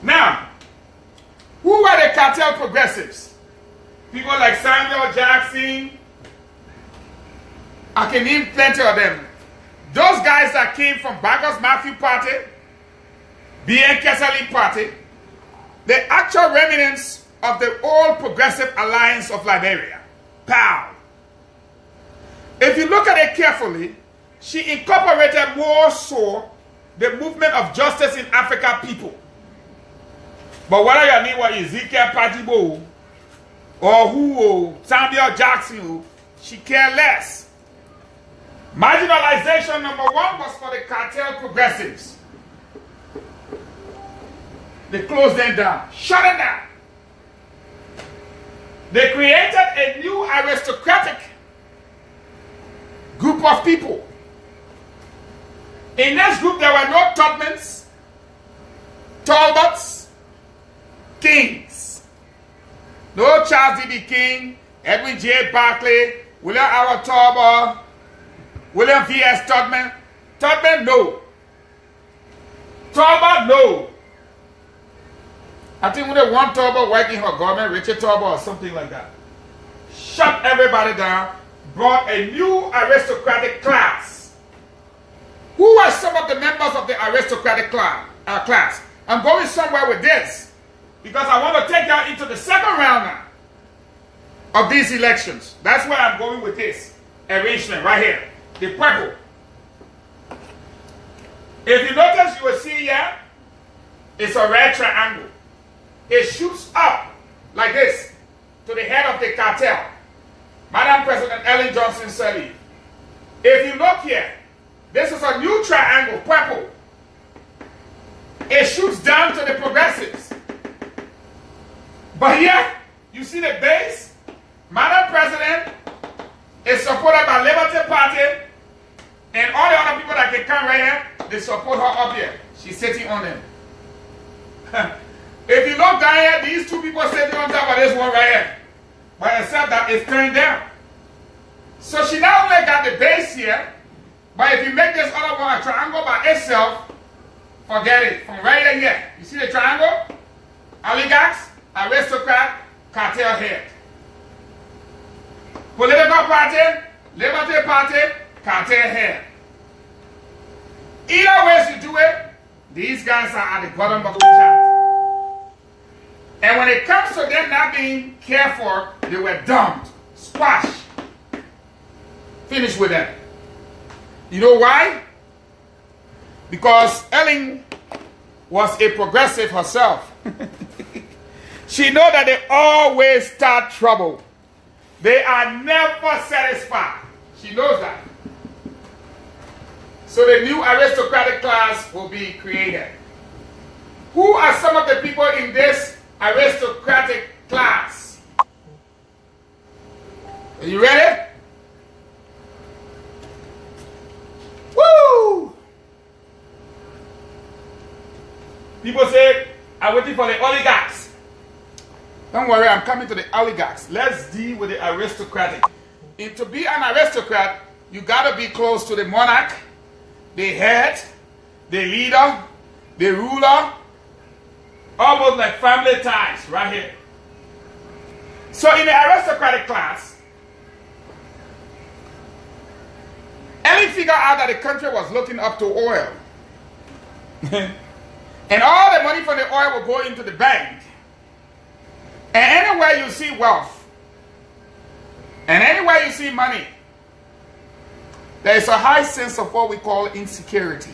Now, who were the cartel progressives? People like Samuel Jackson. I can name plenty of them. Those guys that came from Bagus Matthew Party, B.N. Kesseley Party, the actual remnants of the old Progressive Alliance of Liberia, PAL. If you look at it carefully, she incorporated more so the movement of justice in Africa people. But whether your name was Ezekiel Pajibo or who, Samuel Jackson, she cared less. Marginalization number one was for the cartel progressives. They closed them down, shut them down. They created a new aristocratic group of people. In this group, there were no Tubmans, Talbots, Kings. No Charles D.B. King, Edwin J. Barclay, William R. Talbot, William V.S. Tubman. Tubman, no. Talbot, no. I think when they want Talbot working for government, Richard Talbot or something like that. Shut everybody down, brought a new aristocratic class. Who are some of the members of the aristocratic class? I'm going somewhere with this because I want to take you into the second round now of these elections. That's where I'm going with this arrangement right here. The purple. If you notice, you will see here, it's a red triangle. It shoots up like this to the head of the cartel. Madam President Ellen Johnson Sirleaf. If you look here, this is a new triangle, purple. It shoots down to the progressives. But here, you see the base. Madam President is supported by Liberty Party and all the other people that can come right here, they support her up here. She's sitting on them. If you look down here, these two people sitting on top of this one right here. But except that it's turned down. So she not only got the base here, but if you make this other one a triangle by itself, forget it. From right here, you see the triangle? Oligarchs, aristocrat, cartel head. Political party, Liberty Party, cartel head. Either way you do it, these guys are at the bottom of the chart. And when it comes to them not being cared for, they were dumped, squashed. Finish with them. You know why? Because Ellen was a progressive herself. She knows that they always start trouble. They are never satisfied. She knows that. So the new aristocratic class will be created. Who are some of the people in this aristocratic class? Are you ready? Woo! People say, I'm waiting for the oligarchs. Don't worry, I'm coming to the oligarchs. Let's deal with the aristocratic. And to be an aristocrat, you got to be close to the monarch, the head, the leader, the ruler, almost like family ties right here. So in the aristocratic class, Ellen figured out that the country was looking up to oil. And all the money from the oil will go into the bank. And anywhere you see wealth, and anywhere you see money, there is a high sense of what we call insecurity.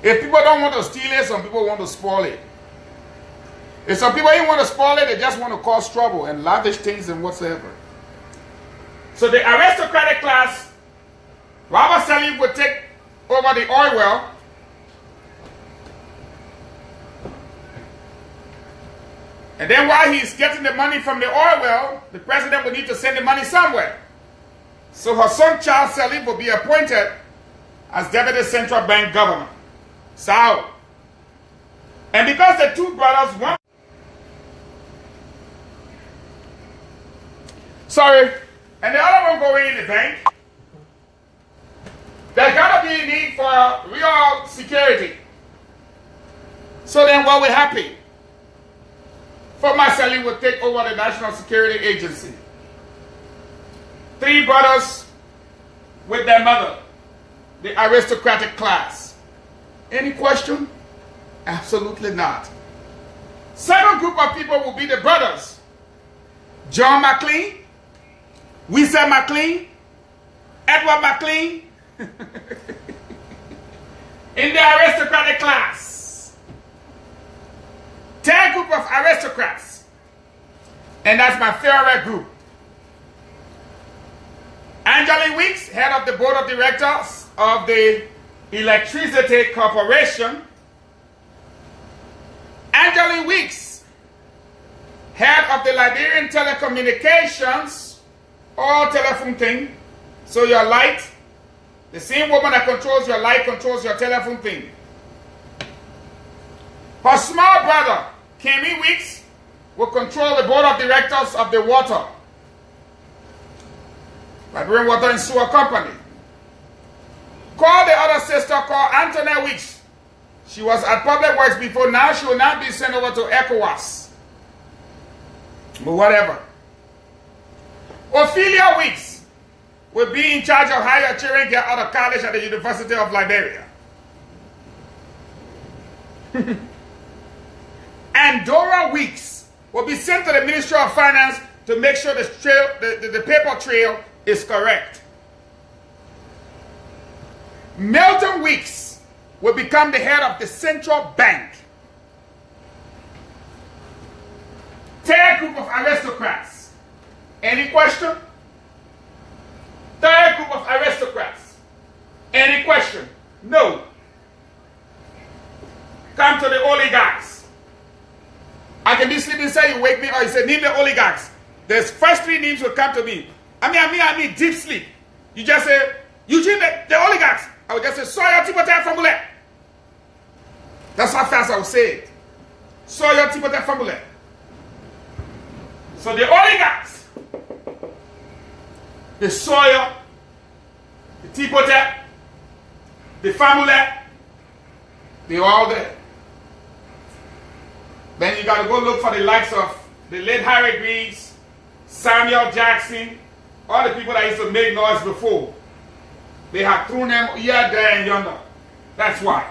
If people don't want to steal it, some people want to spoil it. If some people don't want to spoil it, they just want to cause trouble and lavish things and whatsoever. So the aristocratic class, Robert Sirleaf would take over the oil well, And then while he's getting the money from the oil well, the president will need to send the money somewhere. So her son Charles Sirleaf will be appointed as Deputy Central Bank Governor. So, and because the two brothers, one, sorry, and the other one going in the bank, there's got to be a need for real security. So then what will happen? Former Sirleaf will take over the National Security Agency. Three brothers with their mother, the aristocratic class. Any question? Absolutely not. Second group of people will be the brothers. John McLean, Wisa McLean, Edward McLean, in the aristocratic class. Third group of aristocrats, and that's my favorite group. Angela Weeks, head of the board of directors of the Electricity Corporation. Angela Weeks, head of the Liberian Telecommunications, or telephone thing. So your light, the same woman that controls your light controls your telephone thing. Her small brother, Kemi Weeks, will control the board of directors of the water, Liberian Water and Sewer Company. Call the other sister called Antoinette Weeks. She was at Public Works before. Now she will not be sent over to ECOWAS. But whatever. Ophelia Weeks will be in charge of how your children get out of college at the University of Liberia. And Dora Weeks will be sent to the Ministry of Finance to make sure the paper trail is correct. Milton Weeks will become the head of the central bank. Third group of aristocrats. Any question? Third group of aristocrats. Any question? No. Come to the oligarchs. I can be sleeping, say you wake me, or you say name the oligarchs. The first three names will come to me. I mean deep sleep. You just say, Eugene, the oligarchs. I would just say, Soya Tipote Famule. That's how fast I would say it. Soya Tipote Famule. So the oligarchs, the Soya, the Tipote, the Famule, they're all there. Then you got to go look for the likes of the late Harry Griggs, Samuel Jackson, all the people that used to make noise before. They have thrown them here, there, and yonder. That's why.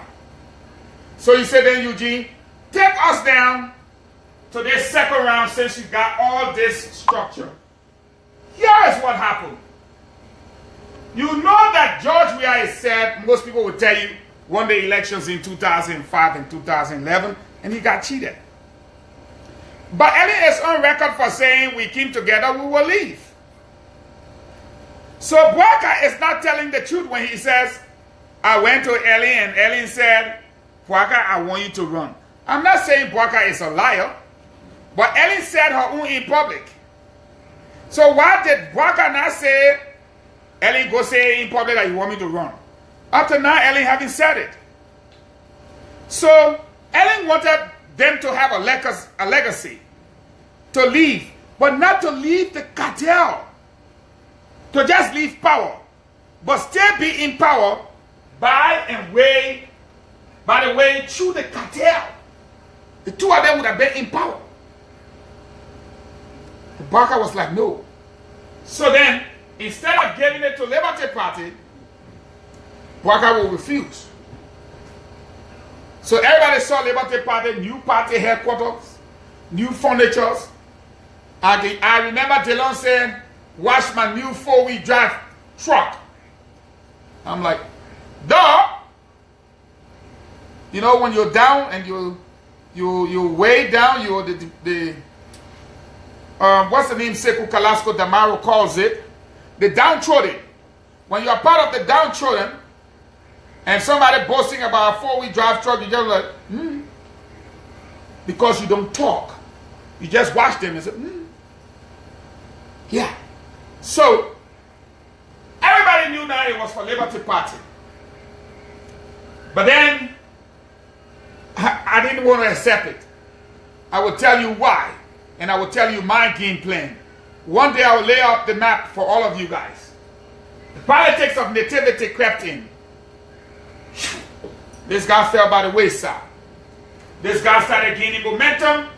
So you said then, Eugene, take us down to this second round since you got all this structure. Here is what happened. You know that George Weah said, most people would tell you, won the elections in 2005 and 2011, and he got cheated. But Ellen is on record for saying, we came together, we will leave. So Bwaka is not telling the truth when he says, I went to Ellen and Ellen said, Bwaka, I want you to run. I'm not saying Bwaka is a liar, but Ellen said her own in public. So why did Bwaka not say, Ellen go say in public that you want me to run? Up to now, Ellen haven't said it. So Ellen wanted them to have a legacy, to leave, but not to leave the cartel. To just leave power, but still be in power by the way through the cartel. The two of them would have been in power. The Barker was like, no. So then, instead of giving it to Liberty Party, Barker will refuse. So everybody saw Liberty Party, new party headquarters, new furnitures. I remember Delon saying, watch my new 4-wheel drive truck. I'm like, duh. You know, when you're down and you way down, you're what's the name Sekou Kalasco Damaro calls it? The downtrodden. When you're part of the downtrodden and somebody boasting about a 4-wheel drive truck, you just like, because you don't talk. You just watch them and say, yeah. So, everybody knew now it was for Liberty Party. But then, I didn't want to accept it. I will tell you why. And I will tell you my game plan. One day I will lay out the map for all of you guys. The politics of nativity crept in. This guy fell by the wayside. This guy started gaining momentum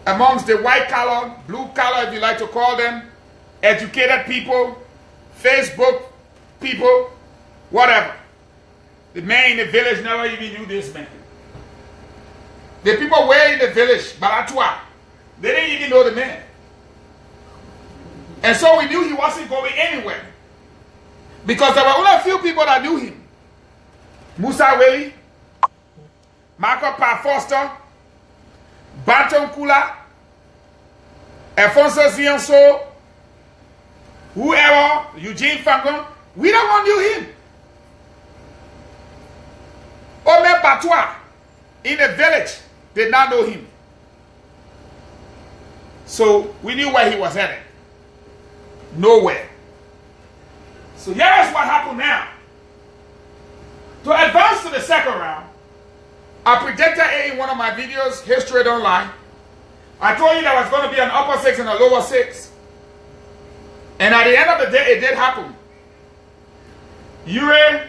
amongst the white collar, blue collar, if you like to call them, educated people, Facebook people, whatever. The man in the village never even knew this man. The people were in the village, Baratwa, they didn't even know the man. And so we knew he wasn't going anywhere. Because there were only a few people that knew him. Musa Willie, Marco Pa Foster, Banton Kula, Alfonso Zionso, whoever, Eugene Fangon, we don't want knew him. Omer Patois in the village did not know him. So we knew where he was headed. Nowhere. So here's what happened now. To advance to the second round, I predicted in one of my videos, History Don't Lie. I told you there was going to be an upper six and a lower six. And at the end of the day, it did happen. Ure,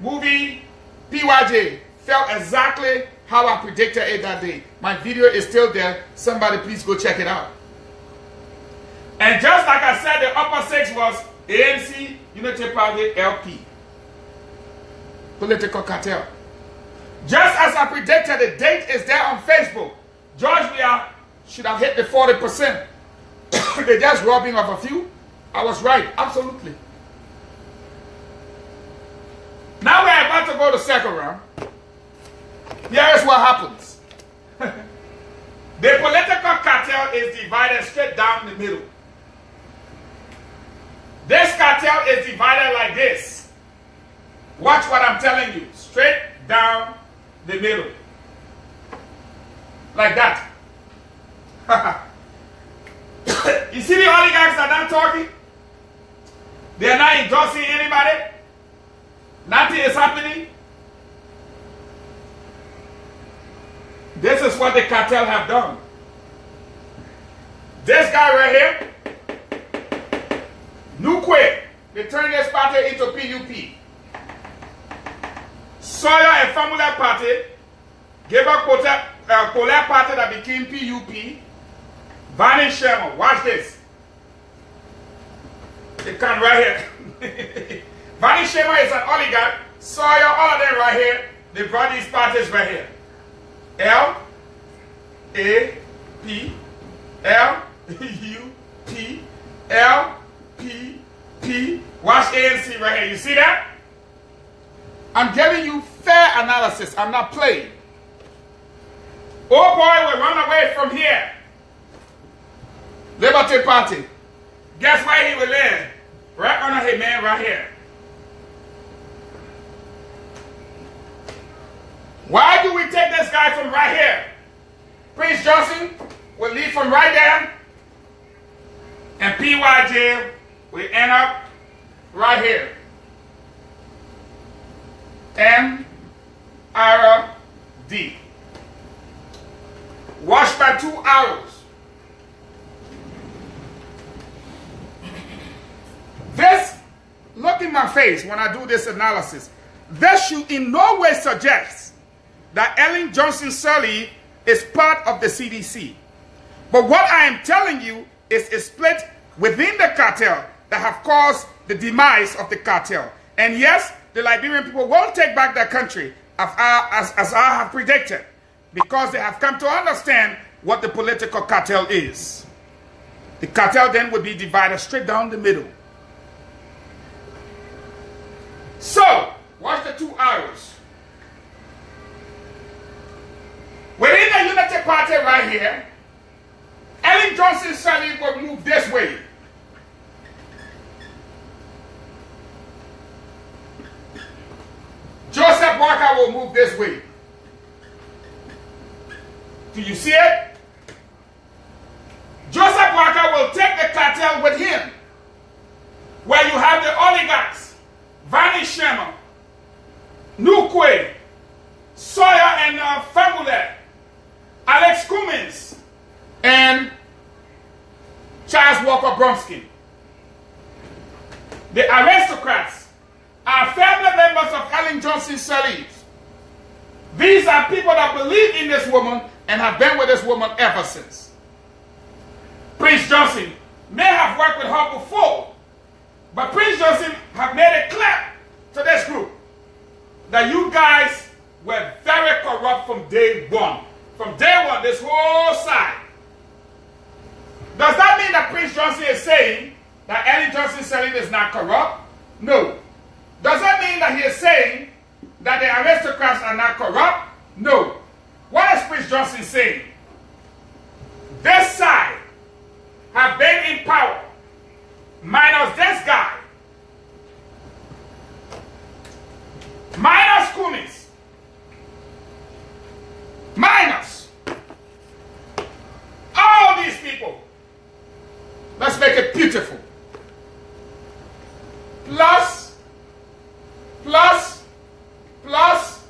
movie, PYJ felt exactly how I predicted it that day. My video is still there. Somebody please go check it out. And just like I said, the upper six was ANC, Unity Party, LP. Political cartel. Just as I predicted, the date is there on Facebook. George Weah should have hit the 40%. They're just robbing of a few. I was right, absolutely. Now we're about to go to second round. Here is what happens. The political cartel is divided straight down the middle. This cartel is divided like this. Watch what I'm telling you. Straight down the middle. Like that. You see the oligarchs are not talking? They are not endorsing anybody? Nothing is happening? This is what the cartel have done. This guy right here, Nukwe, they turned this party into PUP. Sawyer and Famula Party gave a Colette party that became PUP. Vanny Sherman, watch this. They come right here. Vanny Sherman is an oligarch. Sawyer, all of them right here. They brought these parties right here. L A P L U P L P P. Watch ANC right here. You see that? I'm giving you fair analysis. I'm not playing. Oh boy will run away from here. Liberty Party. Guess where he will live? Right under his man right here. Why do we take this guy from right here? Prince Johnson will leave from right there. And PYJ will end up right here. M-R-D. Watch by 2 hours. This, look in my face when I do this analysis. This should in no way suggest that Ellen Johnson Sirleaf is part of the CDC. But what I am telling you is a split within the cartel that have caused the demise of the cartel. And yes, the Liberian people will take back their country as I have predicted, because they have come to understand what the political cartel is. The cartel then would be divided straight down the middle. So, watch the 2 arrows. Within the Unity Party right here, Ellen Johnson Sirleaf will move this way. Joseph Walker will move this way. Do you see it? cartel with him, where you have the oligarchs, Vani Shema, Nukwe, Sawyer and Famule, Alex Cummins, and Charles Walker Bromsky. The aristocrats are family members of Ellen Johnson Sirleaf. These are people that believe in this woman and have been with this woman ever since. Prince Johnson may have worked with her before, but Prince Johnson have made it clear to this group that you guys were very corrupt from day one. From day one, this whole side. Does that mean that Prince Johnson is saying that Ellen Johnson Sirleaf is not corrupt? No. Does that mean that he is saying that the aristocrats are not corrupt? No. What is Prince Johnson saying? This side have been in power, minus this guy, minus Kunis, minus all these people. Let's make it beautiful. Plus, plus, plus,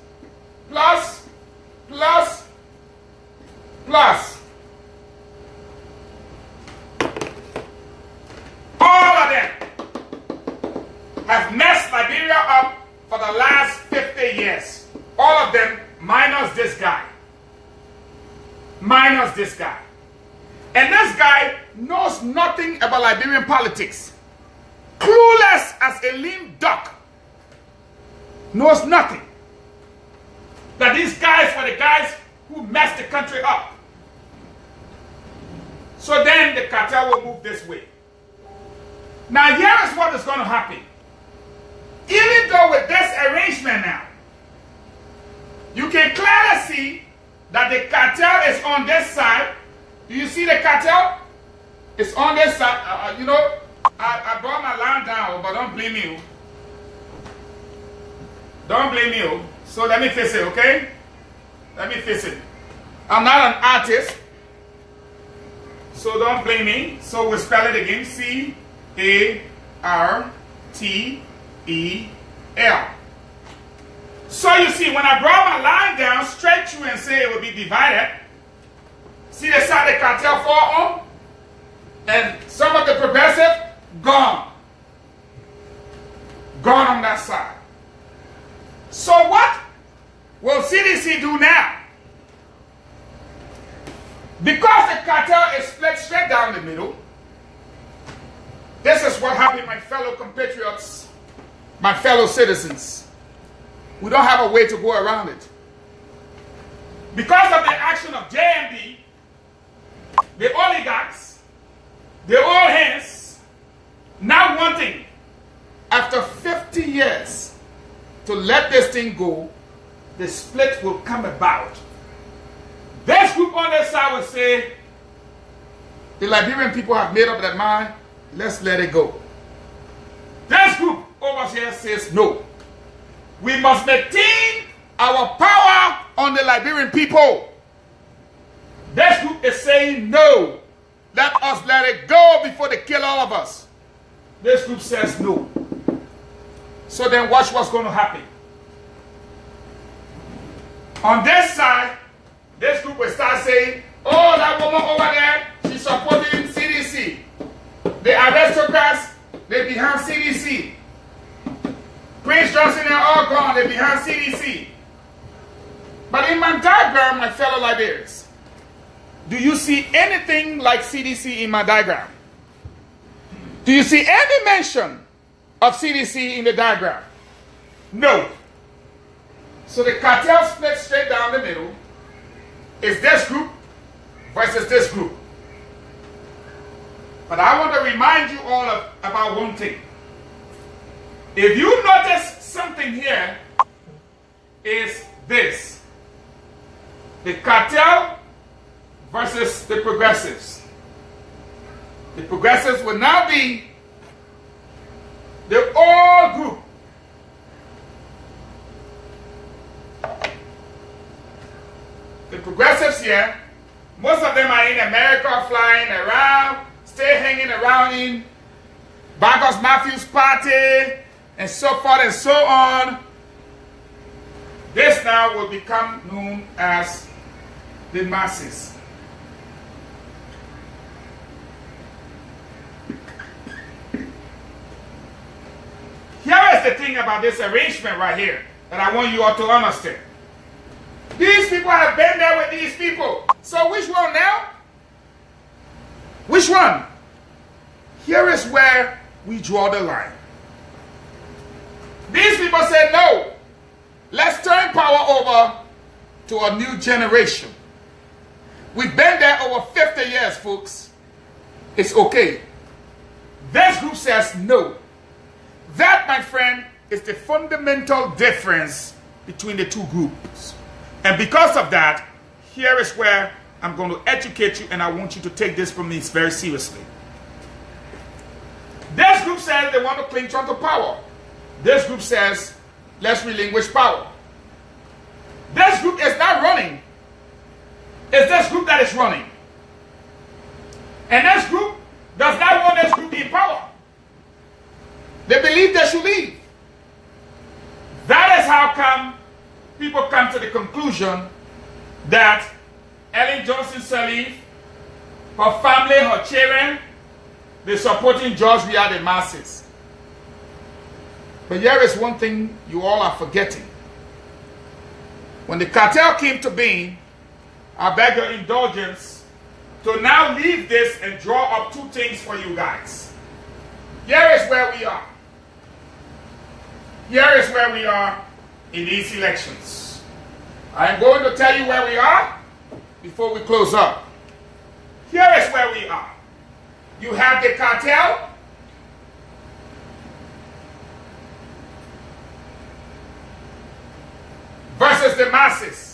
plus, plus, plus. All of them have messed Liberia up for the last 50 years. All of them minus this guy. Minus this guy. And this guy knows nothing about Liberian politics. Clueless as a lame duck. Knows nothing. That these guys were the guys who messed the country up. So then the cartel will move this way. Now here is what is going to happen. Even though with this arrangement now, you can clearly see that the cartel is on this side. Do you see the cartel? It's on this side. You know, I brought my line down, but don't blame me. Don't blame me. So let me fix it, okay? Let me fix it. I'm not an artist, so don't blame me. So we'll spell it again. C-A-R-T-E-L. So you see, when I brought my line down straight through and say it will be divided, see the side the cartel fall on? And some of the progressive, gone. Gone on that side. So what will CDC do now? Because the cartel is split straight down the middle, this is what happened, my fellow compatriots, my fellow citizens. We don't have a way to go around it. Because of the action of JMB, the oligarchs, the old hands, now wanting, after 50 years, to let this thing go, the split will come about. This group on this side will say, the Liberian people have made up their mind, let's let it go. This group over here says no. We must maintain our power on the Liberian people. This group is saying no. Let us let it go before they kill all of us. This group says no. So then watch what's going to happen. On this side, this group will start saying, oh, that woman over there, she's supporting CDC. The aristocrats, they behind CDC. Prince Johnson and all gone, they behind CDC. But in my diagram, my fellow Liberians, do you see anything like CDC in my diagram? Do you see any mention of CDC in the diagram? No. So the cartel split straight down the middle is this group versus this group. But I want to remind you all about one thing. If you notice something here, is this. The cartel versus the progressives. The progressives will now be the old group. The progressives here, most of them are in America, flying around, stay hanging around in Bargus Matthews' party, and so forth and so on. This now will become known as the masses. Here is the thing about this arrangement right here that I want you all to understand. These people have been there with these people. So which one now? Which one? Here is where we draw the line. These people said, no, let's turn power over to a new generation. We've been there over 50 years, folks. It's okay. This group says no. That, my friend, is the fundamental difference between the two groups. And because of that, here is where I'm going to educate you, and I want you to take this from me very seriously. This group says they want to cling on to power. This group says, let's relinquish power. This group is not running. It's this group that is running. And this group does not want this group in power. They believe they should leave. That is how come people come to the conclusion that Ellen Johnson Sirleaf, her family, her children, they're supporting George Weah the masses. But here is one thing you all are forgetting. When the cartel came to being, I beg your indulgence to now leave this and draw up two things for you guys. Here is where we are. Here is where we are in these elections. I am going to tell you where we are before we close up. Here is where we are. You have the cartel versus the masses.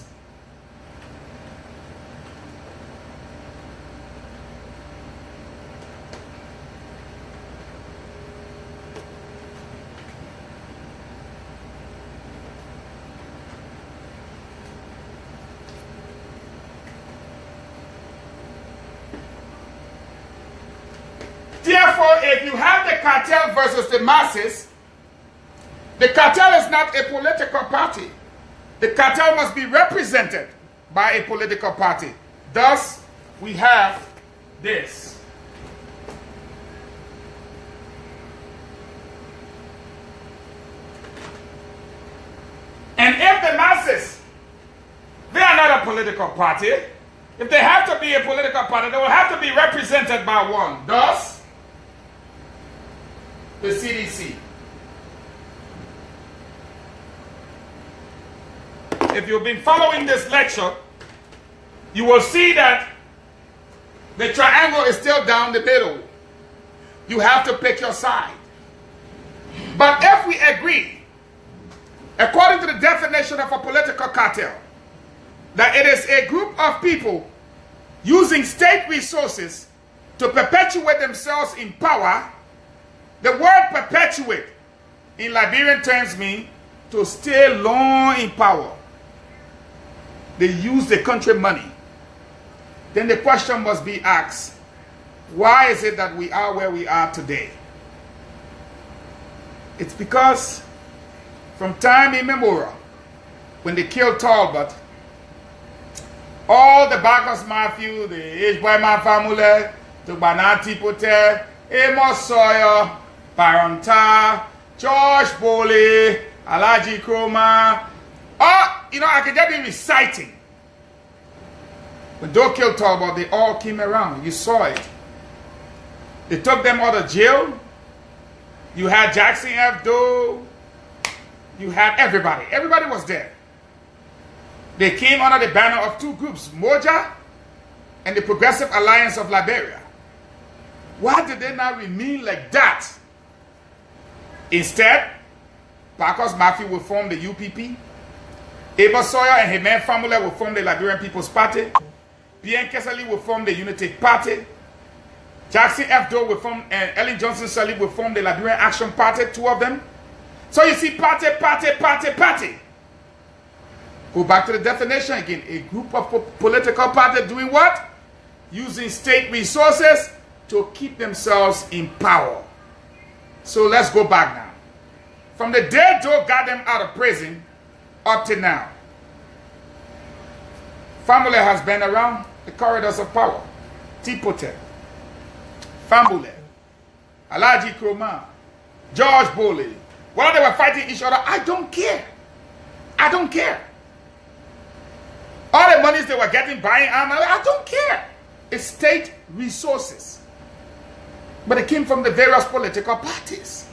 Therefore, if you have the cartel versus the masses, the cartel is not a political party. The cartel must be represented by a political party. Thus, we have this. And if the masses, they are not a political party, if they have to be a political party, they will have to be represented by one. Thus, the CDC. If you've been following this lecture, you will see that the triangle is still down the middle. You have to pick your side. But if we agree, according to the definition of a political cartel, that it is a group of people using state resources to perpetuate themselves in power, the word perpetuate in Liberian terms means to stay long in power. They use the country money. Then the question must be asked, why is it that we are where we are today? It's because from time immemorial, when they killed Talbot, all the Bargus Matthew, the H-Boyman family, the Banati Pote, Amos Sawyer, Paronta, George Boley, Alaji Kroma. Oh, you know, I could just be reciting. When they killed Talbot, they all came around. You saw it. They took them out of jail. You had Jackson F. Doe. You had everybody. Everybody was there. They came under the banner of two groups, Moja and the Progressive Alliance of Liberia. Why did they not remain like that? Instead, Bargus Matthew will form the UPP. Abel Sawyer and his man family will form the Liberian People's Party. Bien Kesali will form the Unity Party. Jackson F. Doe will form, and Ellen Johnson Sirleaf will form the Liberian Action Party, two of them. So you see, party. Go back to the definition again. A group of political parties doing what? Using state resources to keep themselves in power. So let's go back now. From the day Joe got them out of prison up to now, family has been around the corridors of power. Tipote, Fambule, Alaji Kroma, George Bowley. While they were fighting each other, I don't care. I don't care. All the monies they were getting buying armor, I don't care. It's state resources. But it came from the various political parties.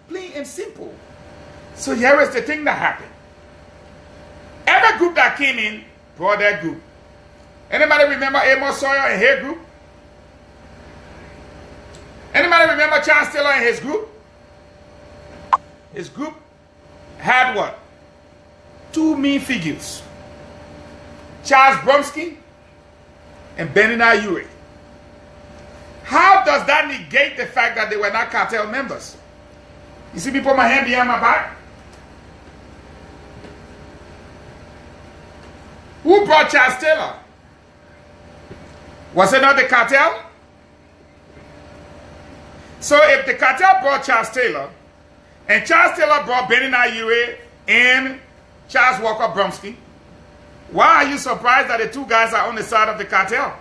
Plain and simple. So here is the thing that happened. Every group that came in brought their group. Anybody remember Amos Sawyer and his group? Anybody remember Charles Taylor and his group? His group had what? Two main figures. Charles Bromsky and Benina Ure. How does that negate the fact that they were not cartel members? You see me put my hand behind my back? Who brought Charles Taylor? Was it not the cartel? So if the cartel brought Charles Taylor, and Charles Taylor brought Benina Ure and Charles Walker Bromsky, why are you surprised that the two guys are on the side of the cartel?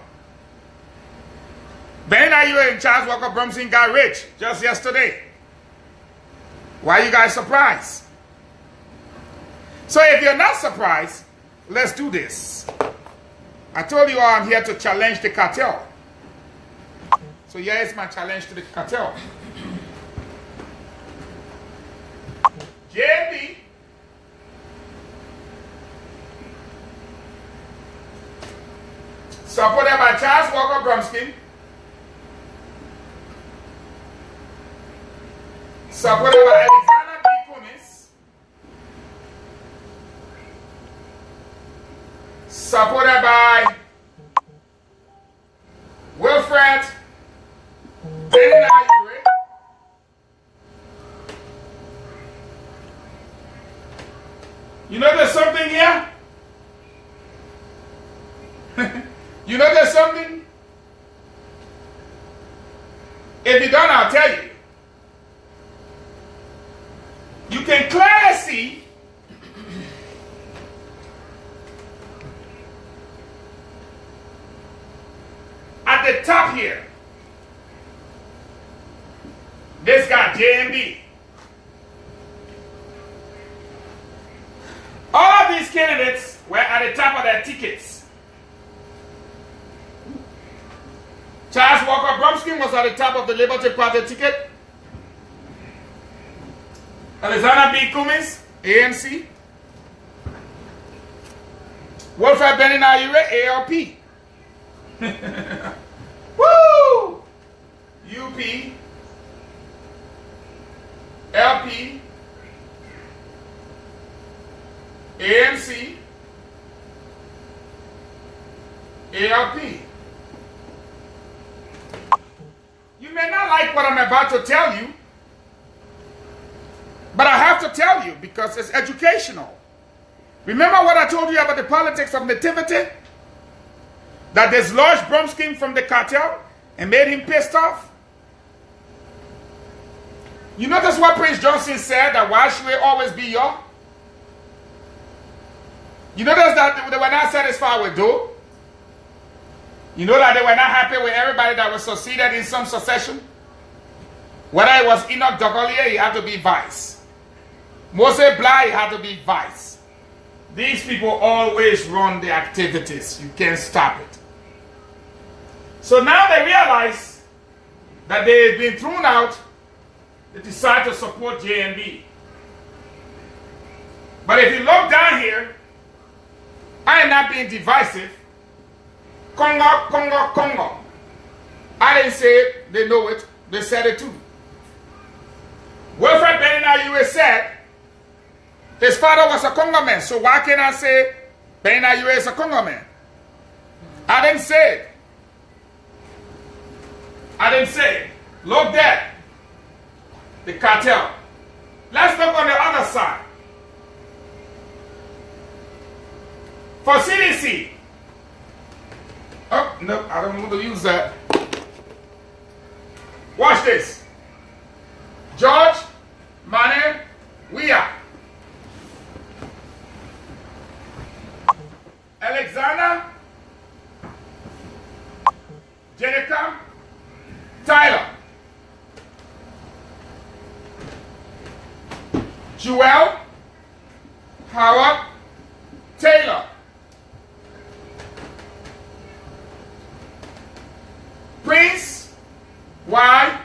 Benina Ure and Charles Walker Bromsky got rich just yesterday. Why are you guys surprised? So if you're not surprised, let's do this. I told you all I'm here to challenge the cartel. So here is my challenge to the cartel. JB, supported by Charles Walker Bromsky, supported by Alexander B. Cummins, supported by Wilfred Benina Ure, you know there's something here? You know there's something? If you don't, I'll tell you. You can clearly see at the top here, this guy, JMB. All of these candidates were at the top of their tickets. Charles Walker Bromsky was at the top of the Liberty Party ticket. Alexander B. Cummins, ANC. Wilfred Benina Ure, ALP. Woo! UP. LP. ANC. ALP. You may not like what I'm about to tell you, but I have to tell you because it's educational. Remember what I told you about the politics of nativity? That dislodged Bromsky from the cartel and made him pissed off? You notice what Prince Johnson said, that why should we always be your? You notice that they were not satisfied with Doe? You know that they were not happy with everybody that was succeeded in some succession? Whether it was Enoch Dogolier, he had to be vice. Moses Bly, he had to be vice. These people always run the activities. You can't stop it. So now they realize that they've been thrown out. They decide to support JNB. But if you look down here, I am not being divisive. Congo, Congo, Congo. I didn't say it, they know it, they said it too. Wilfred Benina Ure said his father was a Congo man, so why can't I say Benina Ure is a Congo man? I didn't say it. I didn't say it. Look there. The cartel. Let's look on the other side. For CDC. Oh, no, I don't want to use that. Watch this. George Mane Weah. Alexander Jenica Tyler. Joel Howard Taylor. Prince Y.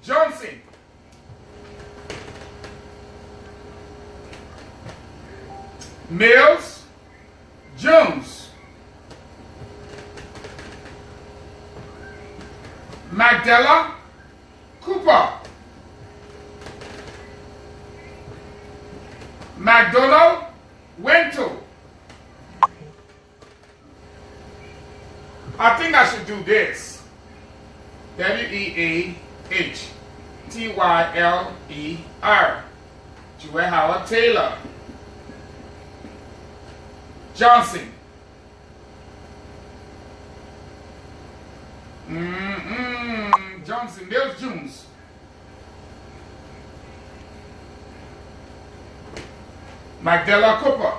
Johnson. Mills Jones. Magdala Cooper. McDonald Wento. I think I should do this. Weahtyler. Joel Howard Taylor. Johnson. Johnson. Mills Jones. Magdala Cooper.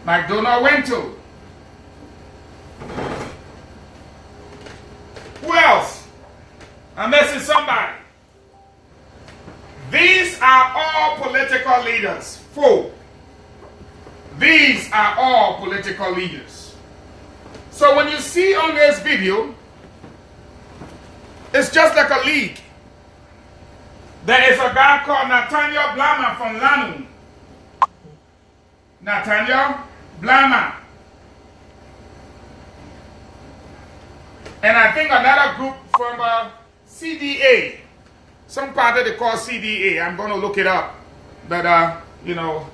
McDonald Wento. Who else? I'm missing somebody. These are all political leaders. 4. These are all political leaders. So when you see on this video, it's just like a league. There is a guy called Nathaniel Blama from Lanum. Nathaniel Blama. And I think another group from CDA. Some party they call CDA. I'm going to look it up. But, you know.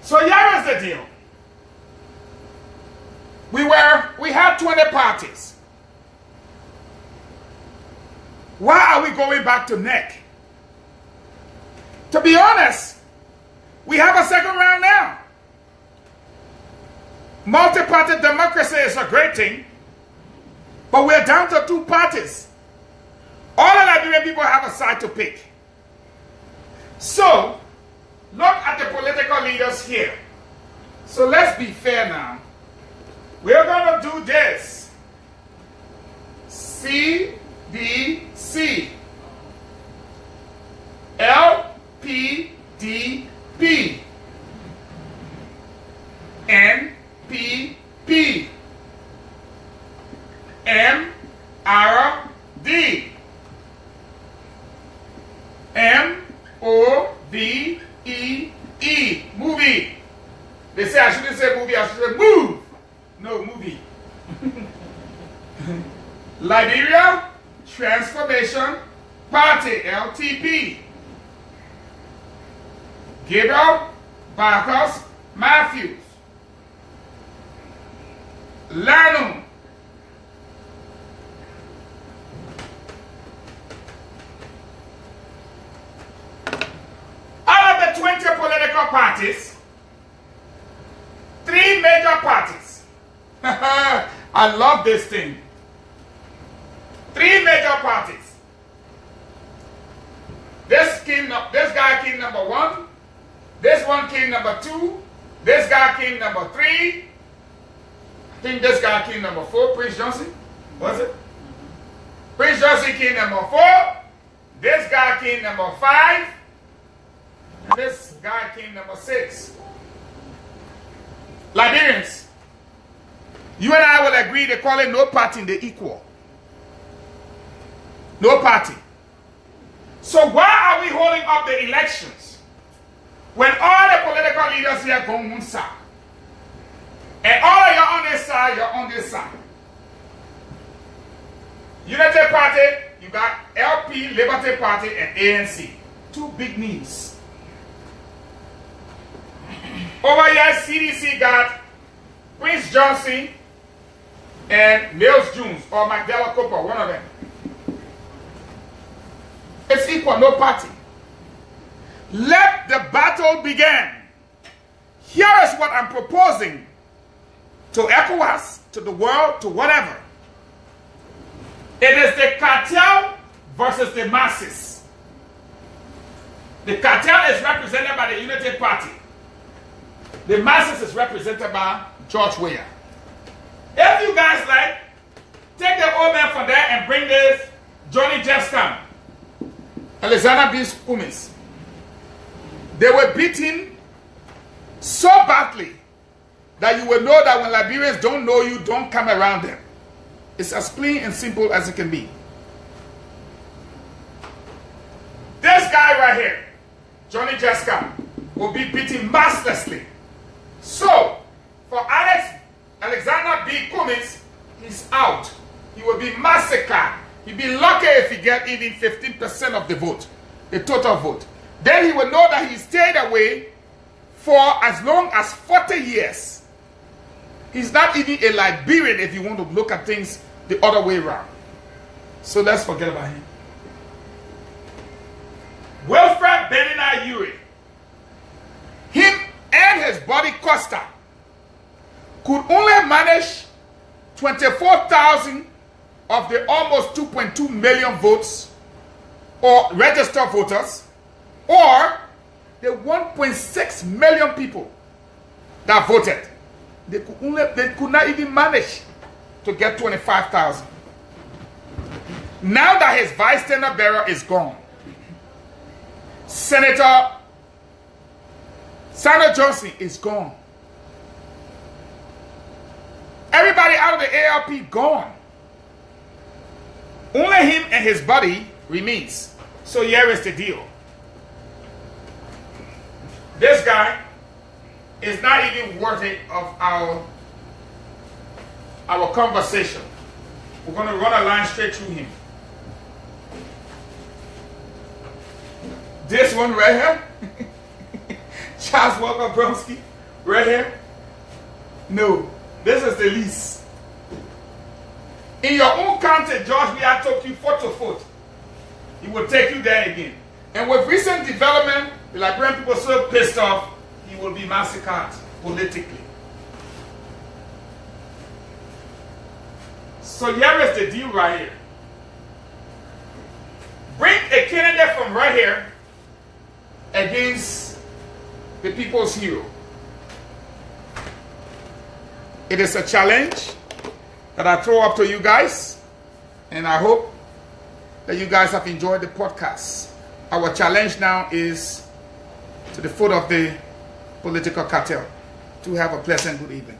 So here is the deal. We had 20 parties. Why are we going back to NEC? To be honest, we have a second round now. Multi-party democracy is a great thing, but we're down to 2 parties. All the Liberian people have a side to pick. So, look at the political leaders here. So let's be fair now. We're going to do this. CDC. LPDP. NPP. MRD. MOVEE. Movie. They say I shouldn't say movie, I should say move. No, movie. Liberia Transformation Party, LTP. Gabriel Barcos Matthews. Lanum. Out of the 20 political parties, 3 major parties. I love this thing. 3 major parties. This guy came number 1. This one came number 2. This guy came number 3. I think this guy came number 4. Prince Johnson. Was it? Prince Johnson came number 4. This guy came number 5. And this guy came number 6. Liberians, you and I will agree they call it no party in the equal. No party. So why are we holding up the elections when all the political leaders here go on one side? And all of you on this side, you're on this side. Unity Party, you got LP, Liberty Party, and ANC. 2 big names. Over here, CDC got Prince Johnson and Mills Jones, or Magdala Cooper, one of them. It's equal, no party. Let the battle begin. Here is what I'm proposing to ECOWAS, to the world, to whatever. It is the cartel versus the masses. The cartel is represented by the Unity Party. The masses is represented by George Weah. If you guys like, take the old man from there and bring this Johnny Jeffscam, Alexander B. Cummings. They were beaten so badly that you will know that when Liberians don't know you, don't come around them. It's as plain and simple as it can be. This guy right here, Johnny Jeffscam, will be beaten mercilessly. So, for Alexander B. Cummings, he's out. He will be massacred. He'll be lucky if he gets even 15% of the vote, the total vote. Then he will know that he stayed away for as long as 40 years. He's not even a Liberian if you want to look at things the other way around. So let's forget about him. Wilfred Benina Uri. Him and his buddy Costa could only manage 24,000 of the almost 2.2 million votes or registered voters, or the 1.6 million people that voted. They could not even manage to get 25,000. Now that his vice standard bearer is gone, Senator Sandra Johnson is gone. Everybody out of the ALP gone. Only him and his buddy remains. So here is the deal. This guy is not even worthy of our conversation. We're going to run a line straight through him. This one right here, Charles Walker Bronsky, right here. No, this is the least. In your own county, George Weah took you foot to foot. He will take you there again. And with recent development, the Liberian people are so pissed off, he will be massacred politically. So here is the deal right here. Bring a candidate from right here against the people's hero. It is a challenge that I throw up to you guys, and I hope that you guys have enjoyed the podcast. Our challenge now is to the foot of the political cartel. To have a pleasant good evening.